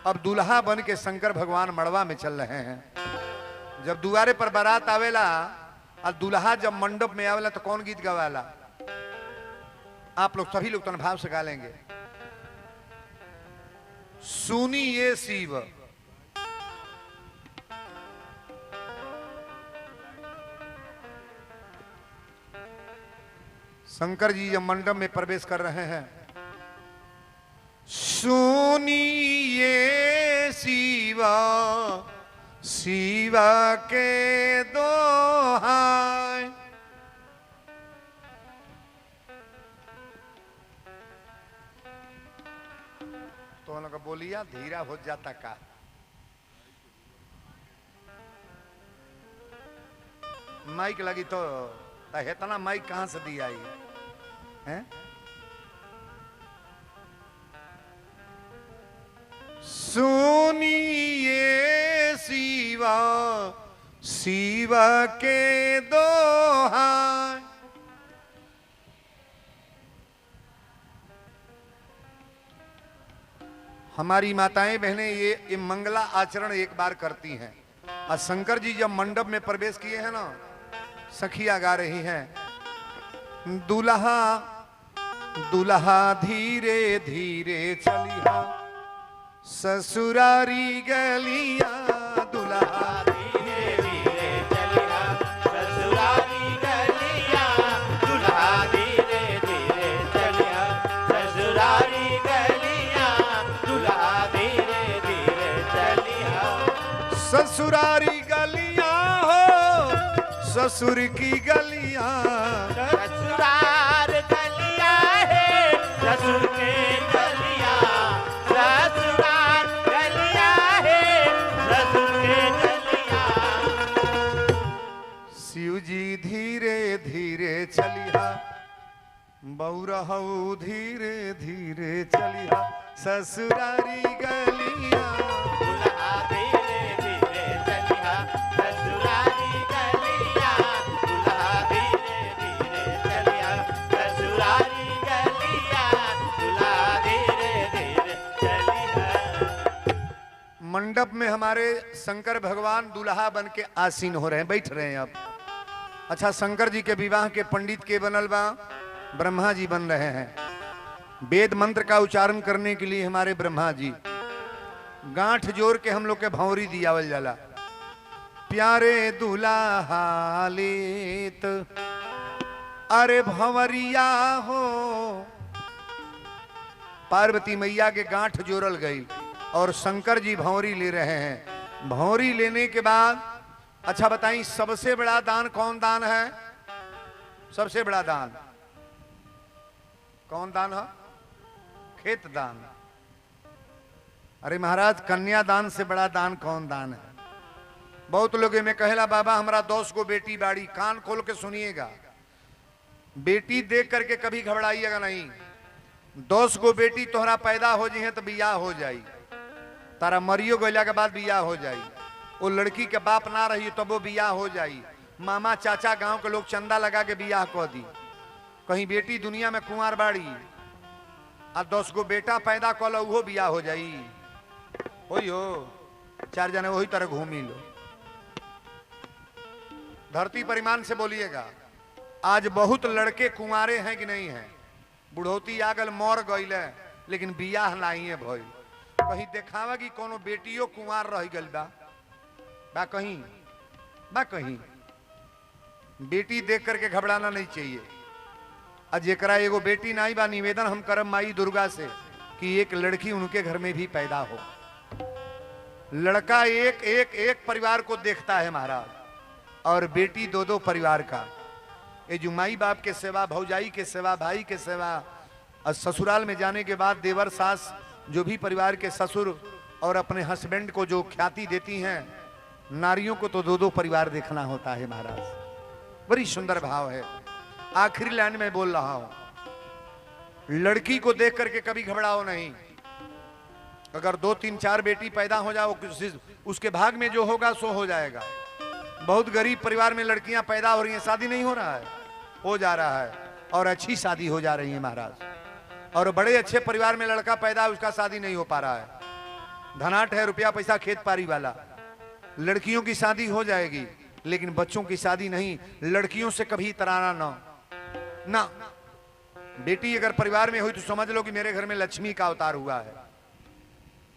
अब दूल्हा बन के शंकर भगवान मड़वा में चल रहे हैं। जब दुआरे पर बारात आवेला और दूल्हा जब मंडप में आवेला तो कौन गीत गवाला? आप लोग सभी लोग तो भाव से गा लेंगे। सुनिए शिव शंकर जी जब मंडप में प्रवेश कर रहे हैं, सुनिए शिवा शिवा के दोहाय, तो उन्होंने बोलिया धीरा हो जाता का। माइक लगी तो इतना माइक कहां से दी आई है? सुनिए शिवा शिवा के दोहाय, हमारी माताएं बहनें ये मंगला आचरण एक बार करती हैं। और शंकर जी जब मंडप में प्रवेश किए हैं ना, सखिया गा रही हैं, दुल्हा दुल्हा धीरे धीरे चलिहा ससुरारी गलिया, दुल्हा धीरे धीरे चलिया ससुरारी गलिया, दुल्हा धीरे धीरे चलिया ससुरारी गलिया, दुल्हा धीरे धीरे चलिया। ससुरारी गलिया हो ससुर की गलिया, ससुरार गलिया है ससुर के गलिया, ससुरार गलिया है ससुर के गलिया। शिव जी धीरे धीरे चलिहा, बौरहु धीरे धीरे चलिहा ससुरारी गलिया, दुल्हा धीरे धीरे चलिया ससुरारी गलिया, दुल्हा धीरे धीरे चलिया ससुरारी गलिया, दुल्हा धीरे धीरे चलिया। मंडप में हमारे शंकर भगवान दूल्हा बन के आसीन हो रहे हैं, बैठ रहे हैं अब। अच्छा, शंकर जी के विवाह के पंडित के बनल बा? ब्रह्मा जी बन रहे हैं। वेद मंत्र का उच्चारण करने के लिए हमारे ब्रह्मा जी गांठ जोड़ के हम लोग के भौरी दियावल जाला। प्यारे दूल्हा लेत अरे भंवरिया हो, पार्वती मैया के गांठ जोड़ल गई और शंकर जी भौरी ले रहे हैं। भौरी लेने के बाद अच्छा बताइए, सबसे बड़ा दान कौन दान है? सबसे बड़ा दान कौन दान है? खेत दान। अरे महाराज, कन्यादान से बड़ा दान कौन दान है? बहुत लोग में कहेला बाबा हमारा 10 को बेटी बाड़ी। कान खोल के सुनिएगा, बेटी देख करके कभी घबराइएगा नहीं। 10 गो बेटी तोहरा पैदा हो जी है तो बियाह हो जाई, तारा मरियो गैला के बाद बियाह हो जाई। वो लड़की के बाप ना रही तब वो बियाह हो जाई। मामा चाचा गांव के लोग चंदा लगा के बियाह कह दी। कहीं बेटी दुनिया में कुंवार बाड़ी आ 10 गो बेटा पैदा कल वो बियाह हो जाई। हो 4 जने वही तरह घूमी लो। धरती परिमाण से बोलिएगा, आज बहुत लड़के कुंवारे हैं कि नहीं हैं? बुढ़ौती आगल मर गईले लेकिन बियाह नहीं है भइल। कहीं देखावा कि कोनो बेटियों कुंवार रह गल बा कहीं बेटी देख करके घबराना नहीं चाहिए। आज जेकरा एगो बेटी नहीं बा, निवेदन हम करम माई दुर्गा से कि एक लड़की उनके घर में भी पैदा हो। लड़का एक एक एक परिवार को देखता है महाराज, और बेटी 2-2 परिवार का। ये जो माई बाप के सेवा, भौजाई के सेवा, भाई के सेवा, और ससुराल में जाने के बाद देवर सास जो भी परिवार के ससुर और अपने हस्बैंड को जो ख्याति देती हैं, नारियों को तो 2-2 परिवार देखना होता है महाराज। बड़ी सुंदर भाव है। आखिरी लाइन में बोल रहा हूं, लड़की को देख करके कभी घबराओ नहीं। अगर 2, 3, 4 बेटी पैदा हो जाओ, उसके भाग में जो होगा सो हो जाएगा। बहुत गरीब परिवार में लड़कियां पैदा हो रही हैं, शादी नहीं हो रहा है, हो जा रहा है, और अच्छी शादी हो जा रही है महाराज। और बड़े अच्छे परिवार में लड़का पैदा है, उसका शादी नहीं हो पा रहा है। धनाट है, रुपया पैसा खेत पारी वाला। लड़कियों की शादी हो जाएगी लेकिन बच्चों की शादी नहीं। लड़कियों से कभी तराना ना। बेटी अगर परिवार में हुई तो समझ लो कि मेरे घर में लक्ष्मी का अवतार हुआ है।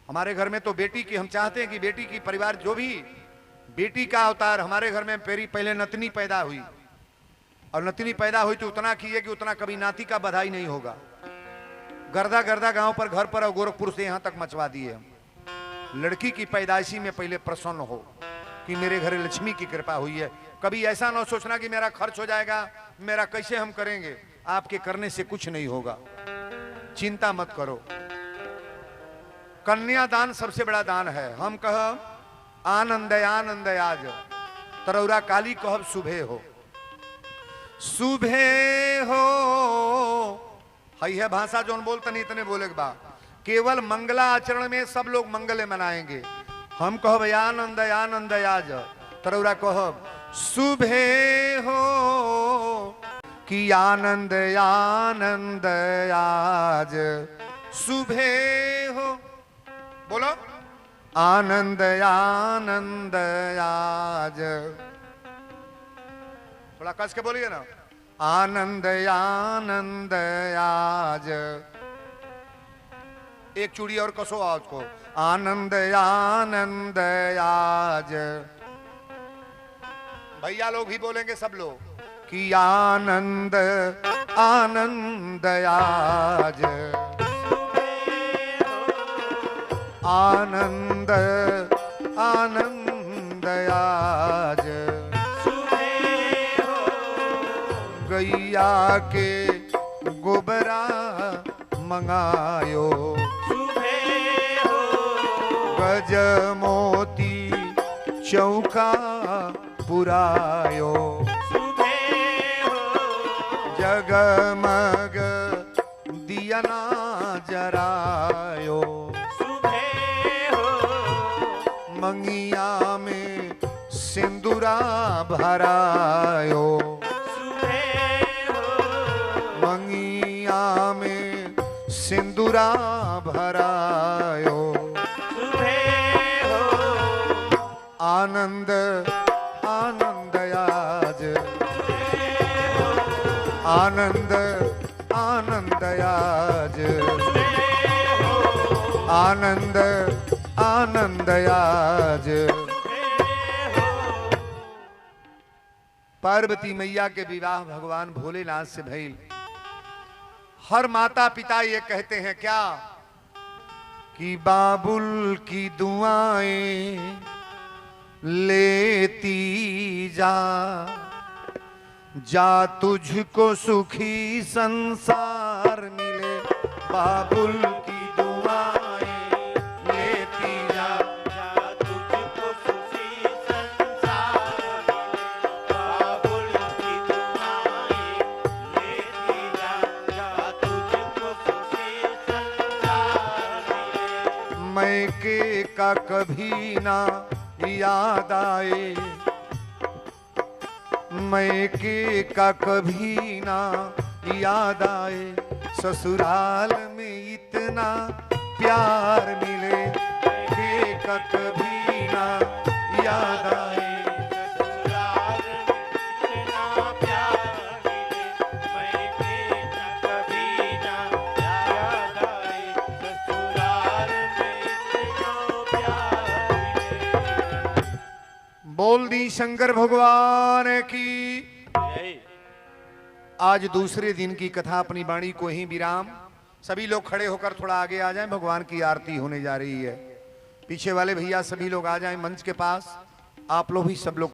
हमारे घर में तो बेटी की, हम चाहते हैं कि बेटी की परिवार जो भी बेटी का अवतार। हमारे घर में पहले नतनी पैदा हुई, और नतनी पैदा हुई तो उतना किए कि उतना कभी नाती का बधाई नहीं होगा। गर्दा गर्दा गांव पर, घर पर, और गोरखपुर से यहां तक मचवा दिए हम। लड़की की पैदाइशी में पहले प्रसन्न हो कि मेरे घर लक्ष्मी की कृपा हुई है। कभी ऐसा ना सोचना कि मेरा खर्च हो जाएगा, मेरा कैसे हम करेंगे। आपके करने से कुछ नहीं होगा, चिंता मत करो। कन्यादान सबसे बड़ा दान है। हम कह आनंद आनंद आज, तरौरा काली कहब सुबह हो। सुबह हो हई है भाषा जोन बोलते नहीं इतने बोले बा। केवल मंगला आचरण में सब लोग मंगल मनाएंगे। हम कहब आनंद आनंद आज, तरौरा कहब सुबह हो कि आनंद आनंद आज सुबह हो। बोलो आनंद आनंद आज, थोड़ा कस के बोलिए ना। आनंद आनंद आज, एक चूड़ी और कसो आज को। आनंद आनंद आज, भैया लोग भी बोलेंगे सब लोग कि आनंद आनंद आज, आनंद आनंद आज। गैया के गोबरा मंगायो, गज मोती चौका पुरायो, जगमग दियना जरायो, मंगिया में सिंदूरा भरायो, मंगिया में सिंदूरा भरायो। आनंद आनंद आज, आनंद आनंद आज, आनंद आनंद आज। पार्वती मैया के विवाह भगवान भोलेनाथ से भइल। हर माता पिता ये कहते हैं क्या कि बाबुल की दुआएं लेती जा, जा तुझको सुखी संसार मिले। बाबुल की दुआएं लेती जा, जा तुझको सुखी संसार मिले। बाबुल की दुआएं लेती जा, जा तुझको सुखी मैके का कभी ना याद आए, मैके का कभी ना याद आए, ससुराल में इतना प्यार मिले, मैके का कभी ना याद आए। ससुराल में इतना प्यार मिले, मैके का कभी ना याद आए, ससुराल में इतना प्यार मिले। बोल दी शंकर भगवान की। जय। आज दूसरे दिन की कथा अपनी वाणी को ही विराम। सभी लोग खड़े होकर थोड़ा आगे आ जाएं, भगवान की आरती होने जा रही है। पीछे वाले भैया सभी लोग आ जाएं मंच के पास। आप लोग भी सब लोग